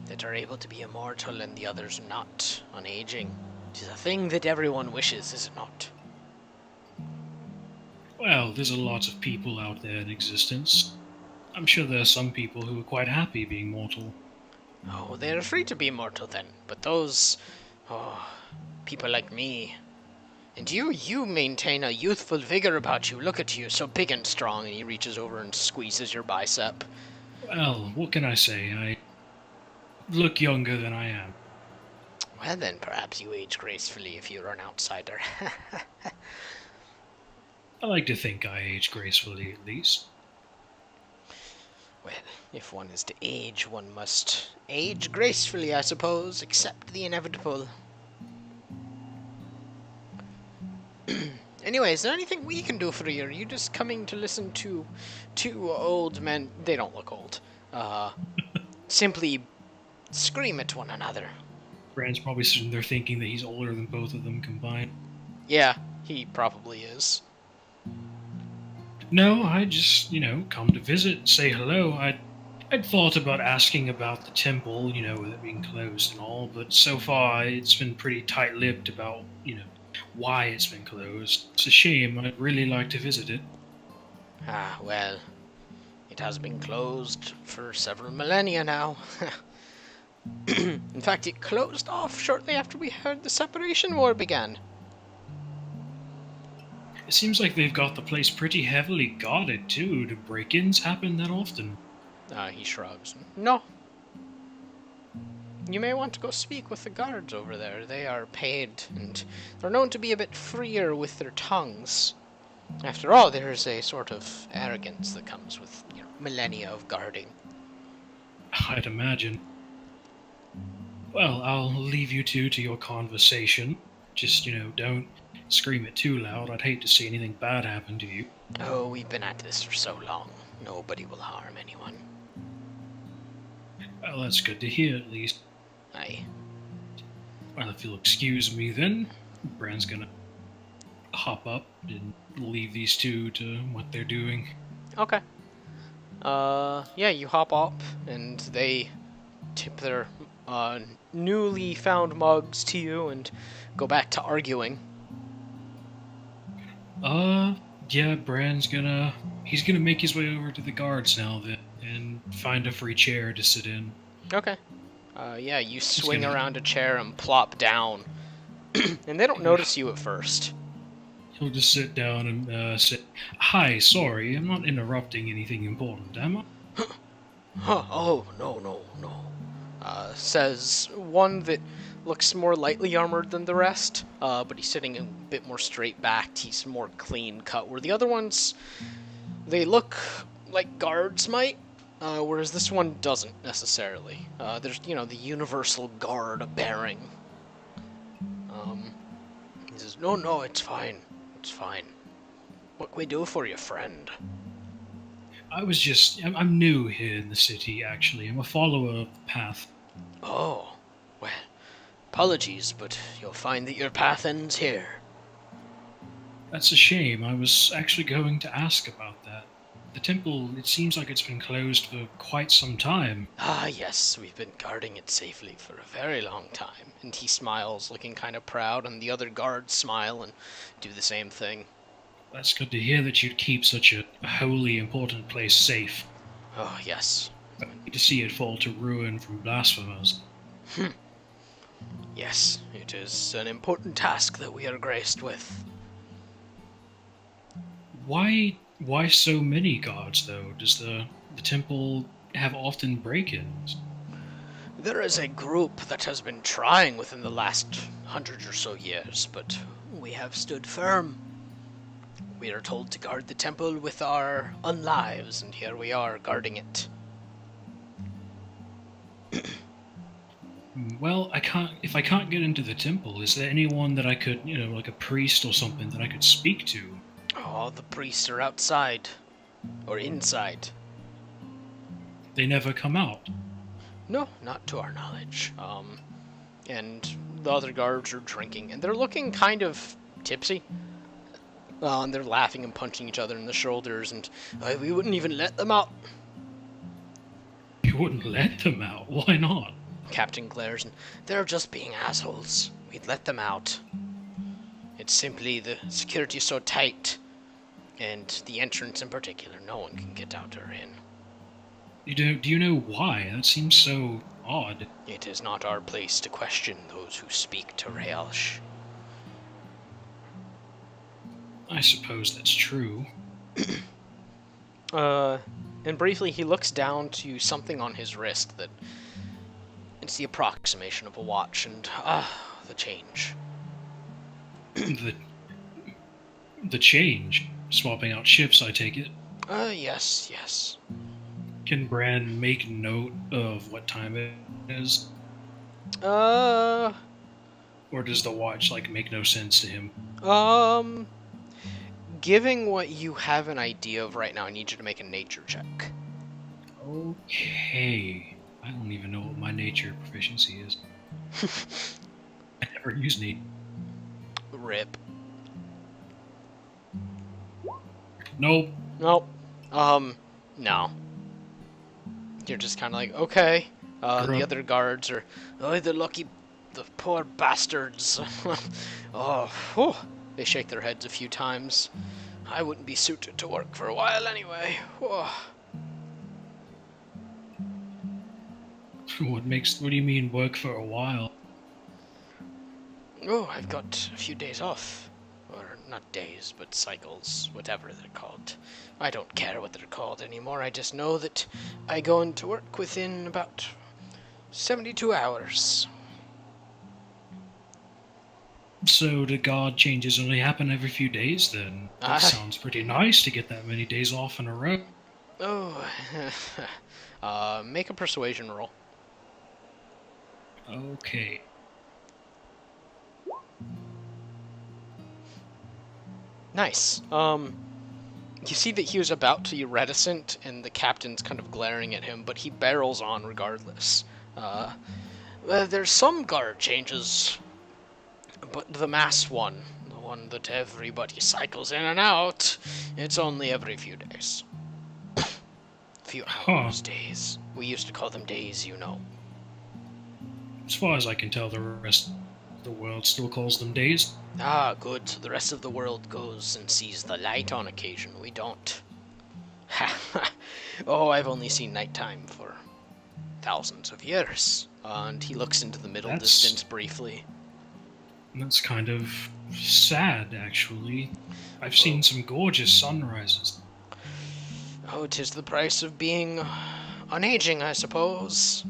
that are able to be immortal and the others not, unaging. It is a thing that everyone wishes, is it not? Well, there's a lot of people out there in existence. I'm sure there are some people who are quite happy being mortal. Oh, they are free to be immortal then, but those, oh, people like me. And you maintain a youthful vigor about you. Look at you, so big and strong. And he reaches over and squeezes your bicep. Well, what can I say? I look younger than I am. Well then, perhaps you age gracefully if you're an outsider. I like to think I age gracefully, at least. Well, if one is to age, one must age gracefully, I suppose, accept the inevitable. Anyway, is there anything we can do for you? Are you just coming to listen to two old men? They don't look old. Simply scream at one another. Brand's probably sitting there thinking that he's older than both of them combined. Yeah, he probably is. No, I just, come to visit and say hello. I'd thought about asking about the temple, with it being closed and all, but so far it's been pretty tight-lipped about, why it's been closed. It's a shame. I'd really like to visit it. Ah, well, it has been closed for several millennia now. In fact, it closed off shortly after we heard the Separation War began. It seems like they've got the place pretty heavily guarded, too. Do break-ins happen that often? He shrugs. No. You may want to go speak with the guards over there. They are paid, and they're known to be a bit freer with their tongues. After all, there's a sort of arrogance that comes with, millennia of guarding. I'd imagine. Well, I'll leave you two to your conversation. Just, don't scream it too loud. I'd hate to see anything bad happen to you. Oh, we've been at this for so long. Nobody will harm anyone. Well, that's good to hear, at least. Aye. Well, if you'll excuse me then, Bran's gonna hop up and leave these two to what they're doing. Okay. Yeah, you hop up, and they tip their newly found mugs to you and go back to arguing. Yeah, he's gonna make his way over to the guards now then, and find a free chair to sit in. Okay. Yeah, you swing around a chair and plop down, and they don't notice you at first. He'll just sit down and say, "Hi, sorry, I'm not interrupting anything important, am I?" Huh, oh, no. Says one that looks more lightly armored than the rest, but he's sitting a bit more straight-backed. He's more clean-cut, where the other ones, they look like guards might, whereas this one doesn't necessarily. There's, the universal guard bearing. He says, no, it's fine. What can we do for you, friend? I'm new here in the city, actually. I'm a follower of the path. Oh, well, apologies, but you'll find that your path ends here. That's a shame. I was actually going to ask about that. The temple, it seems like it's been closed for quite some time. Ah, yes, we've been guarding it safely for a very long time. And he smiles, looking kind of proud, and the other guards smile and do the same thing. That's good to hear that you'd keep such a wholly important place safe. Oh, yes. I hate to see it fall to ruin from blasphemers. Yes, it is an important task that we are graced with. Why so many guards, though? Does the temple have often break-ins? There is a group that has been trying within the last 100 or so years, but we have stood firm. We are told to guard the temple with our own lives, and here we are guarding it. Well, if I can't get into the temple, is there anyone that I could, like a priest or something that I could speak to? Oh, the priests are outside. Or inside. They never come out. No, not to our knowledge. And the other guards are drinking, and they're looking kind of tipsy. And they're laughing and punching each other in the shoulders, and we wouldn't even let them out. You wouldn't let them out? Why not? Captain glares, and they're just being assholes. We'd let them out. It's simply the security's so tight, and the entrance in particular, no one can get out or in. Do you know why? That seems so odd. It is not our place to question those who speak to Realsh. I suppose that's true. And briefly he looks down to something on his wrist that it's the approximation of a watch, and the change. the change. Swapping out ships, I take it. Yes. Can Bran make note of what time it is? Uh, Or does the watch, like, make no sense to him? Giving what you have an idea of right now, I need you to make a nature check. Okay. I don't even know what my nature proficiency is. I never use nature. Rip. Nope. Nope. No. You're just kind of like, okay. The other guards are, the poor bastards. Whew. They shake their heads a few times. I wouldn't be suited to work for a while anyway. Whew. What do you mean work for a while? Oh, I've got a few days off. Or not days, but cycles, whatever they're called. I don't care what they're called anymore. I just know that I go into work within about 72 hours. So the guard changes only happen every few days then? That sounds pretty nice to get that many days off in a row. Oh, make a persuasion roll. Okay. Nice. You see that he was about to be reticent, and the captain's kind of glaring at him, but he barrels on regardless. There's some guard changes, but the mass one, the one that everybody cycles in and out, it's only every few days. Few hours, days. We used to call them days, you know. As far as I can tell, the rest of the world still calls them days. Ah, good. The rest of the world goes and sees the light on occasion. We don't. Oh, I've only seen nighttime for thousands of years. And he looks into the middle distance briefly. That's kind of sad, actually. I've seen some gorgeous sunrises. Oh, 'tis the price of being unaging, I suppose.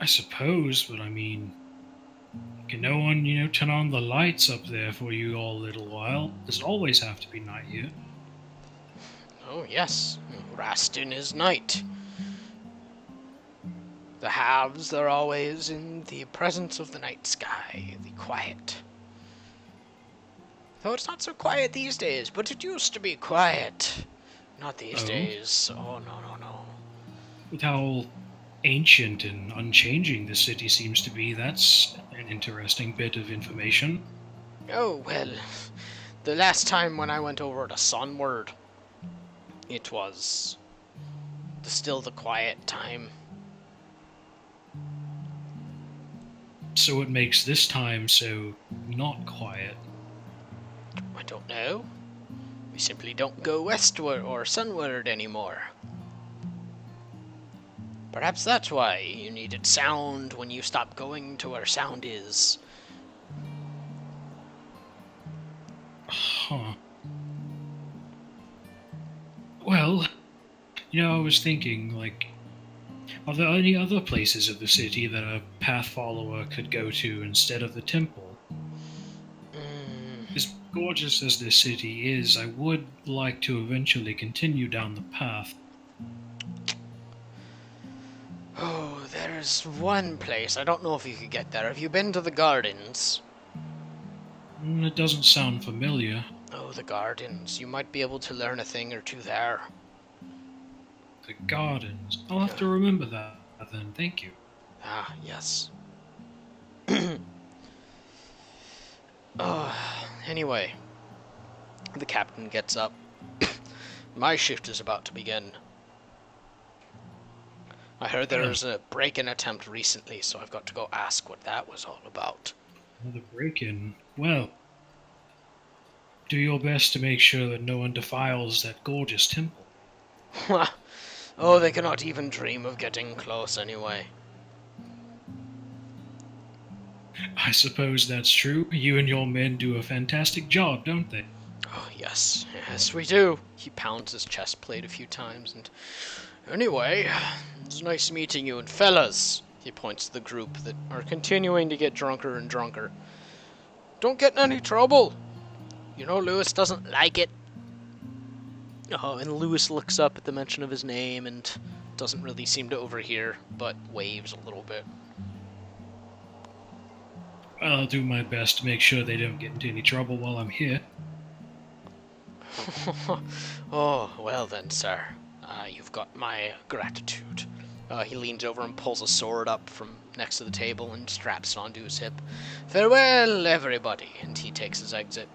I suppose, but I mean, can no one, turn on the lights up there for you all a little while? Does it always have to be night here? Oh, yes. Rastin is night. The halves are always in the presence of the night sky, the quiet. Though it's not so quiet these days, but it used to be quiet. Not these days. Oh, no. With how ancient and unchanging the city seems to be, that's an interesting bit of information. Oh, well, the last time when I went over to Sunward, it was still the quiet time. So what makes this time so not quiet? I don't know. We simply don't go westward or sunward anymore. Perhaps that's why you needed sound when you stopped going to where sound is. Huh. Well, I was thinking, like, are there any other places of the city that a path follower could go to instead of the temple? As gorgeous as this city is, I would like to eventually continue down the path. Oh, there's one place. I don't know if you could get there. Have you been to the gardens? It doesn't sound familiar. Oh, the gardens. You might be able to learn a thing or two there. The gardens. I'll have to remember that then. Thank you. Ah, yes. Anyway, the captain gets up. My shift is about to begin. I heard there was a break-in attempt recently, so I've got to go ask what that was all about. Another break-in. Well, do your best to make sure that no one defiles that gorgeous temple. Oh, they cannot even dream of getting close anyway. I suppose that's true. You and your men do a fantastic job, don't they? Oh, yes, yes, we do. He pounds his chest plate a few times, and anyway, it's nice meeting you, and fellas, he points to the group that are continuing to get drunker and drunker. Don't get in any trouble. You know Lewis doesn't like it. Oh, and Lewis looks up at the mention of his name and doesn't really seem to overhear, but waves a little bit. I'll do my best to make sure they don't get into any trouble while I'm here. Oh, well then, sir. You've got my gratitude. He leans over and pulls a sword up from next to the table and straps it onto his hip. Farewell, everybody, and he takes his exit.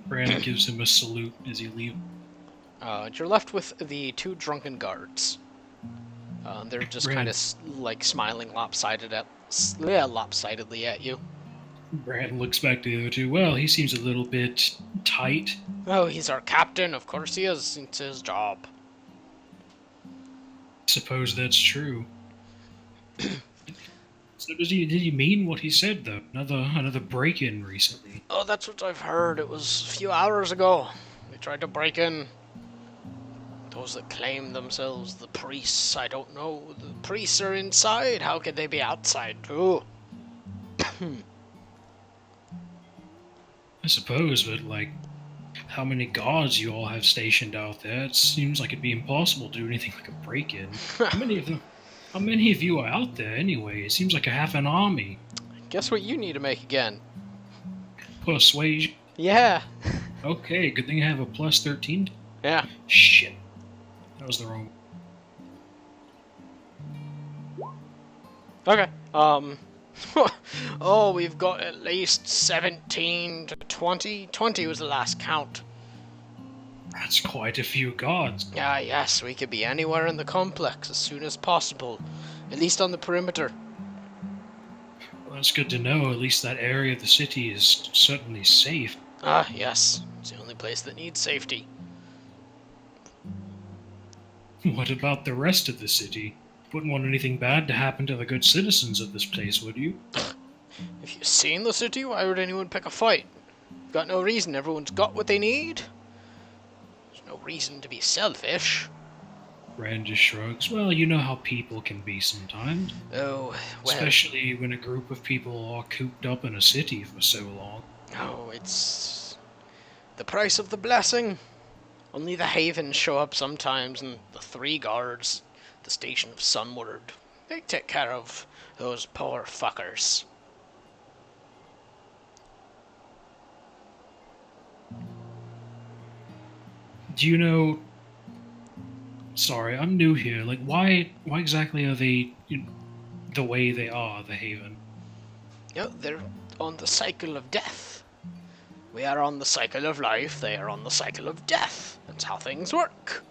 Bran gives him a salute as he leaves. And you're left with the two drunken guards. They're just kind of like smiling lopsidedly at you. Bran looks back to the other two. Well, he seems a little bit tight. Oh, he's our captain. Of course he is. It's his job. Suppose that's true. So did he mean what he said, though? Another break-in recently. Oh, that's what I've heard. It was a few hours ago. They tried to break in. Those that claim themselves the priests, I don't know. The priests are inside. How could they be outside, too? I suppose, but, like, how many guards you all have stationed out there? It seems like it'd be impossible to do anything like a break-in. How many of you are out there, anyway? It seems like a half an army. Guess what you need to make again? Persuasion? Yeah. Okay, good thing I have a plus 13. Yeah. Shit. That was the wrong one. Okay. Oh, we've got at least 17 to 20. 20 was the last count. That's quite a few guards. Ah, yes, we could be anywhere in the complex as soon as possible. At least on the perimeter. Well, that's good to know. At least that area of the city is certainly safe. Ah, yes. It's the only place that needs safety. What about the rest of the city? Wouldn't want anything bad to happen to the good citizens of this place, would you? If you've seen the city, why would anyone pick a fight? Got no reason. Everyone's got what they need. There's no reason to be selfish. Rand just shrugs. Well, you know how people can be sometimes. Oh, well. Especially when a group of people are cooped up in a city for so long. Oh, it's the price of the blessing. Only the Havens show up sometimes, and the 3 guards at the station of Sunward. They take care of those poor fuckers. Do you know... Sorry, I'm new here. Like, why exactly are they the way they are, the Haven? They're on the cycle of death. We are on the cycle of life, they are on the cycle of death. That's how things work.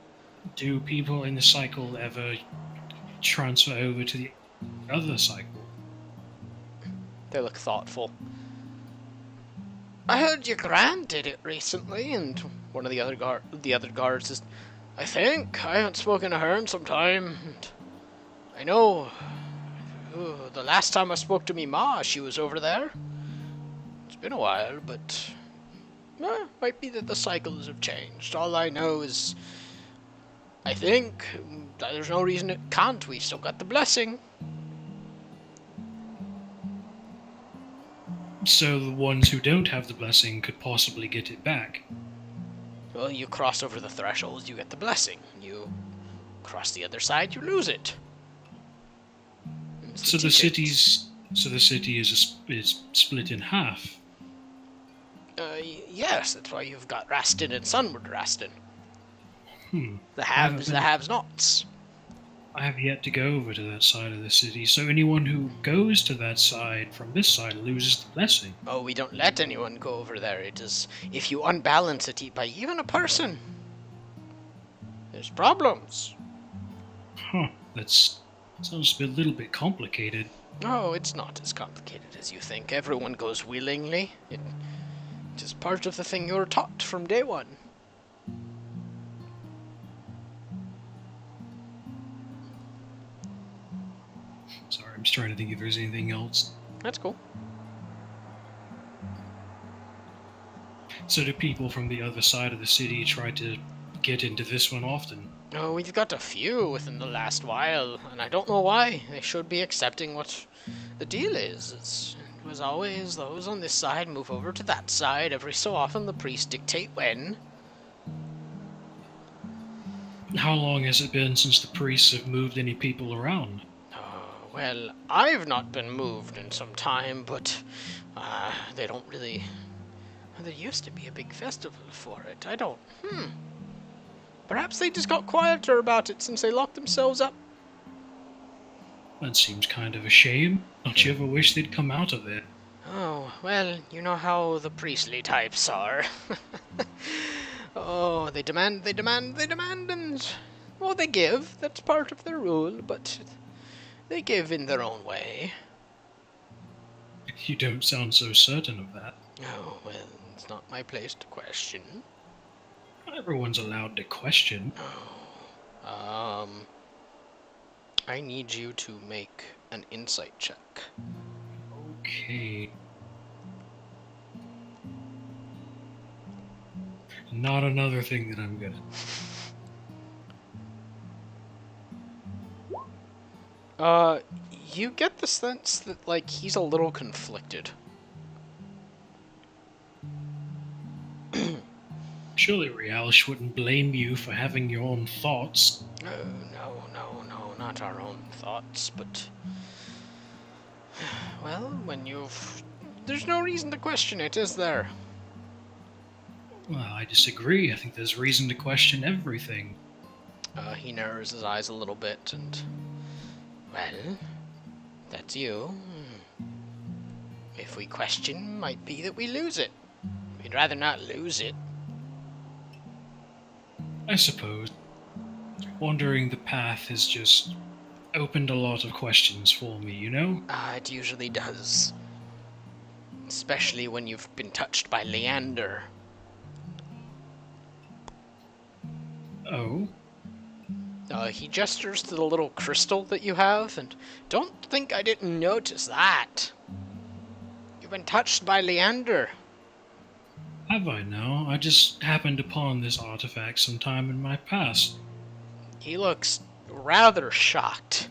Do people in the cycle ever transfer over to the other cycle? They look thoughtful. I heard your Gran did it recently, and one of the other guards is, I think. I haven't spoken to her in some time. And I know the last time I spoke to me ma, she was over there. It's been a while, but might be that the cycles have changed. All I know is, I think there's no reason it can't. We've still got the blessing. So the ones who don't have the blessing could possibly get it back. Well, you cross over the threshold, you get the blessing. You cross the other side, you lose it. So the city is split in half. Yes, that's why you've got Rastin and Sunward Rastin. Hmm. The haves, the have-nots. I have yet to go over to that side of the city, so anyone who goes to that side from this side loses the blessing. Oh, we don't let anyone go over there. It is if you unbalance it by even a person, there's problems. Huh, that's sounds a little bit complicated. Oh, it's not as complicated as you think. Everyone goes willingly. It is part of the thing you're taught from day one. Sorry, I'm just trying to think if there's anything else. That's cool. So do people from the other side of the city try to get into this one often? Oh, we've got a few within the last while, and I don't know why. They should be accepting what the deal is. It was always those on this side move over to that side. Every so often, the priests dictate when. How long has it been since the priests have moved any people around? Well, I've not been moved in some time, but they don't really. There used to be a big festival for it. I don't. Perhaps they just got quieter about it since they locked themselves up. That seems kind of a shame. Don't you ever wish they'd come out of it? Oh, well, you know how the priestly types are. Oh, they demand, and. Well, they give. That's part of their rule, but they give in their own way. You don't sound so certain of that. Oh, well, it's not my place to question. Everyone's allowed to question. I need you to make an insight check. Okay. Not another thing that I'm good at. You get the sense that, like, he's a little conflicted. Surely Rialish wouldn't blame you for having your own thoughts. No, not our own thoughts, but... Well, when you've... There's no reason to question it, is there? Well, I disagree. I think there's reason to question everything. He narrows his eyes a little bit, and... Well, that's you. If we question, might be that we lose it. We'd rather not lose it. I suppose. Wandering the path has just opened a lot of questions for me, you know? It usually does. Especially when you've been touched by Leander. Oh? He gestures to the little crystal that you have, and don't think I didn't notice that. You've been touched by Leander. Have I now? I just happened upon this artifact sometime in my past. He looks rather shocked.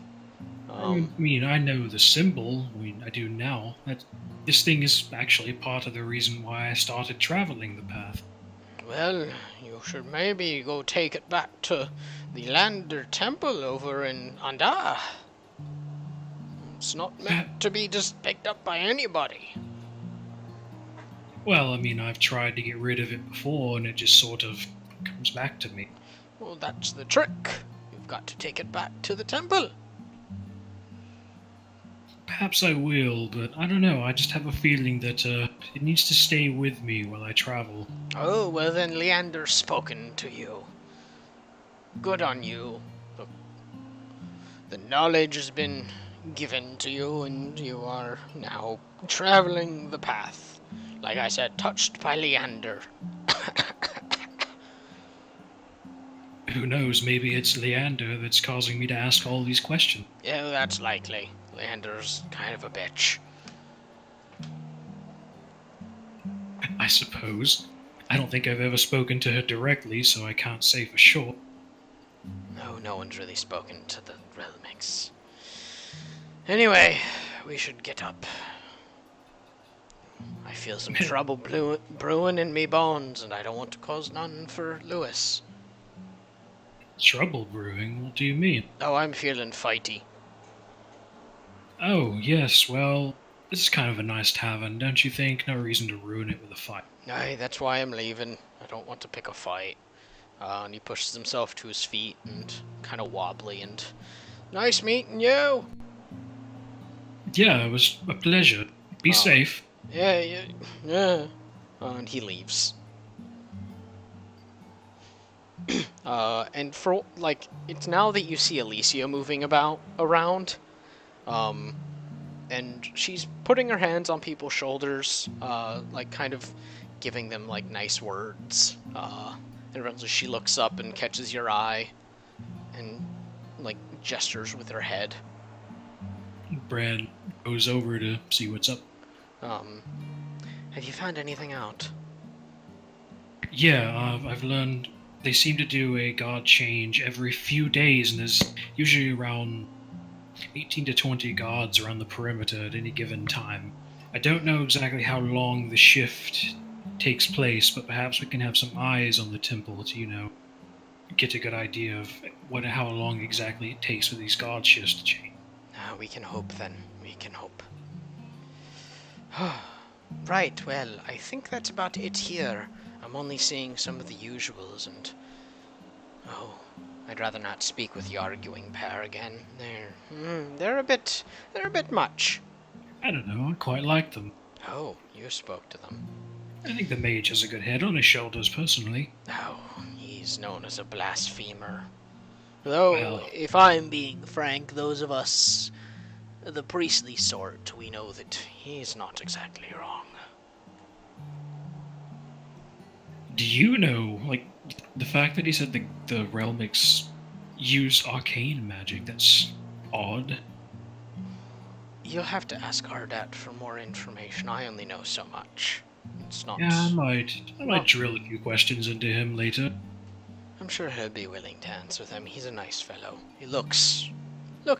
I mean, I know the symbol. I do now. This thing is actually part of the reason why I started traveling the path. Well, you should maybe go take it back to the Lander Temple over in Andar. It's not meant to be just picked up by anybody. Well, I mean, I've tried to get rid of it before, and it just sort of comes back to me. Well, that's the trick. You've got to take it back to the temple. Perhaps I will, but I don't know. I just have a feeling that it needs to stay with me while I travel. Oh, well then Leander's spoken to you. Good on you. The knowledge has been given to you, and you are now traveling the path. Like I said, touched by Leander. Who knows, maybe it's Leander that's causing me to ask all these questions. Yeah, that's likely. Leander's kind of a bitch. I suppose. I don't think I've ever spoken to her directly, so I can't say for sure. No one's really spoken to the Relmix. Anyway, we should get up. I feel some trouble brewing in me bones, and I don't want to cause none for Lewis. Trouble brewing? What do you mean? Oh, I'm feeling fighty. Oh, yes, well, this is kind of a nice tavern, don't you think? No reason to ruin it with a fight. Aye, that's why I'm leaving. I don't want to pick a fight. And he pushes himself to his feet and kind of wobbly, and Nice meeting you. Yeah, it was a pleasure. Be Uh, safe. yeah, yeah, yeah. And he leaves. And for like, it's now that you see Alicia moving around. Um, and she's putting her hands on people's shoulders, like kind of giving them like nice words. And eventually she looks up and catches your eye, and like gestures with her head. Bran goes over to see what's up. Um, have you found anything out? Yeah, I've learned they seem to do a god change every few days, and there's usually around 18 to 20 gods around the perimeter at any given time. I don't know exactly how long the shift takes place, but perhaps we can have some eyes on the temple to, get a good idea of how long exactly it takes for these god shifts to change. We can hope then. We can hope. Right, well, I think that's about it here. I'm only seeing some of the usuals, and oh, I'd rather not speak with the arguing pair again. They're a bit much. I don't know, I quite like them. Oh, you spoke to them. I think the mage has a good head on his shoulders, personally. Oh, he's known as a blasphemer. Though, Well, if I'm being frank, those of us, the priestly sort, we know that he's not exactly wrong. do you know, like, the fact that he said the Realmics use arcane magic? That's odd. You'll have to ask Ardat for more information. I only know so much. It's not. Yeah, I might Not. drill a few questions into him later. I'm sure he'll be willing to answer them. He's a nice fellow. He looks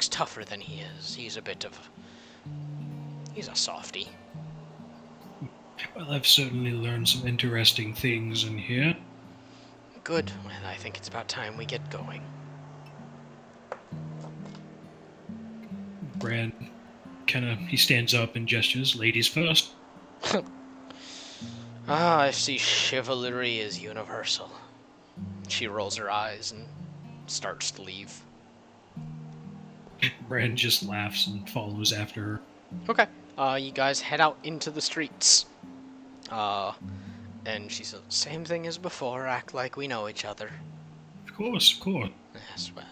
tougher than he is. He's a softy. Well, I've certainly learned some interesting things in here. Good. Well, I think it's about time we get going. Bran he stands up and gestures, ladies first. I see chivalry is universal. She rolls her eyes and starts to leave. Bran just laughs and follows after her. Okay. You guys head out into the streets. Uh, and she says, same thing as before, act like we know each other. Of course, of course. Yes, well.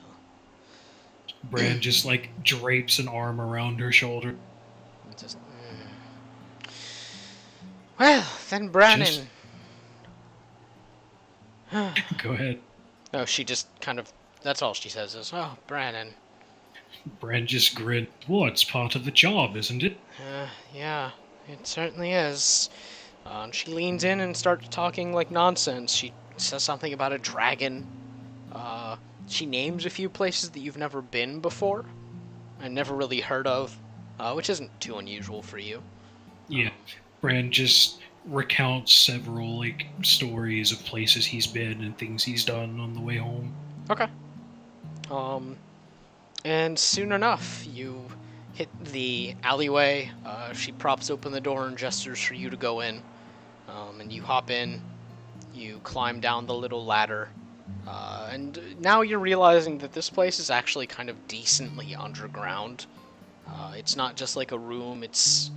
Bran just like drapes an arm around her shoulder. Just, Well, then Just Brannon. go ahead. No, she just kind of. That's all she says is, oh, Brannon. Bran just grinned. Well, it's part of the job, isn't it? Yeah, it certainly is. And she leans in and starts talking like nonsense. She says something about a dragon. Uh, she names a few places that you've never been before and never really heard of, which isn't too unusual for you. Yeah. Bran just recounts several like stories of places he's been and things he's done on the way home. Okay. And soon enough, you hit the alleyway. She props open the door and gestures for you to go in. And you hop in. You climb down the little ladder. And now you're realizing that this place is actually kind of decently underground. It's not just like a room. It's,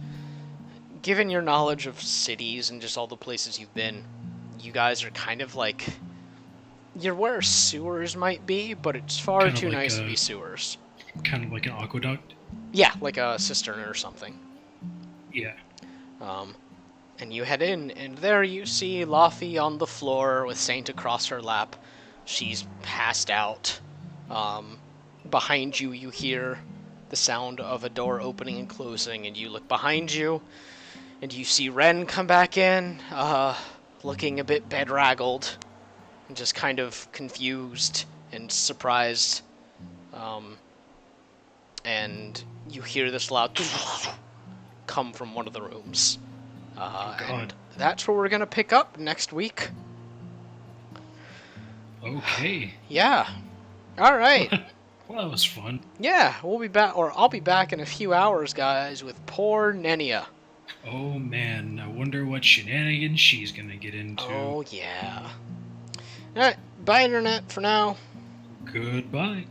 given your knowledge of cities and just all the places you've been, you guys are kind of like, you're where sewers might be, but it's far Kind of too like nice to be sewers. Kind of like an aqueduct. Yeah, like a cistern or something. Yeah. And you head in, and there you see Laufey on the floor with Saint across her lap. She's passed out. Behind you, you hear the sound of a door opening and closing, and you look behind you, and you see Ren come back in, looking a bit bedraggled, and just kind of confused and surprised. And you hear this loud come from one of the rooms. And that's where we're going to pick up next week. Okay. Yeah. All right. Well, that was fun. Yeah, we'll be back, or I'll be back in a few hours, guys, with poor Nenia. Oh man, I wonder what shenanigans she's gonna get into. Oh, yeah. All right. Bye, Internet, for now. Goodbye.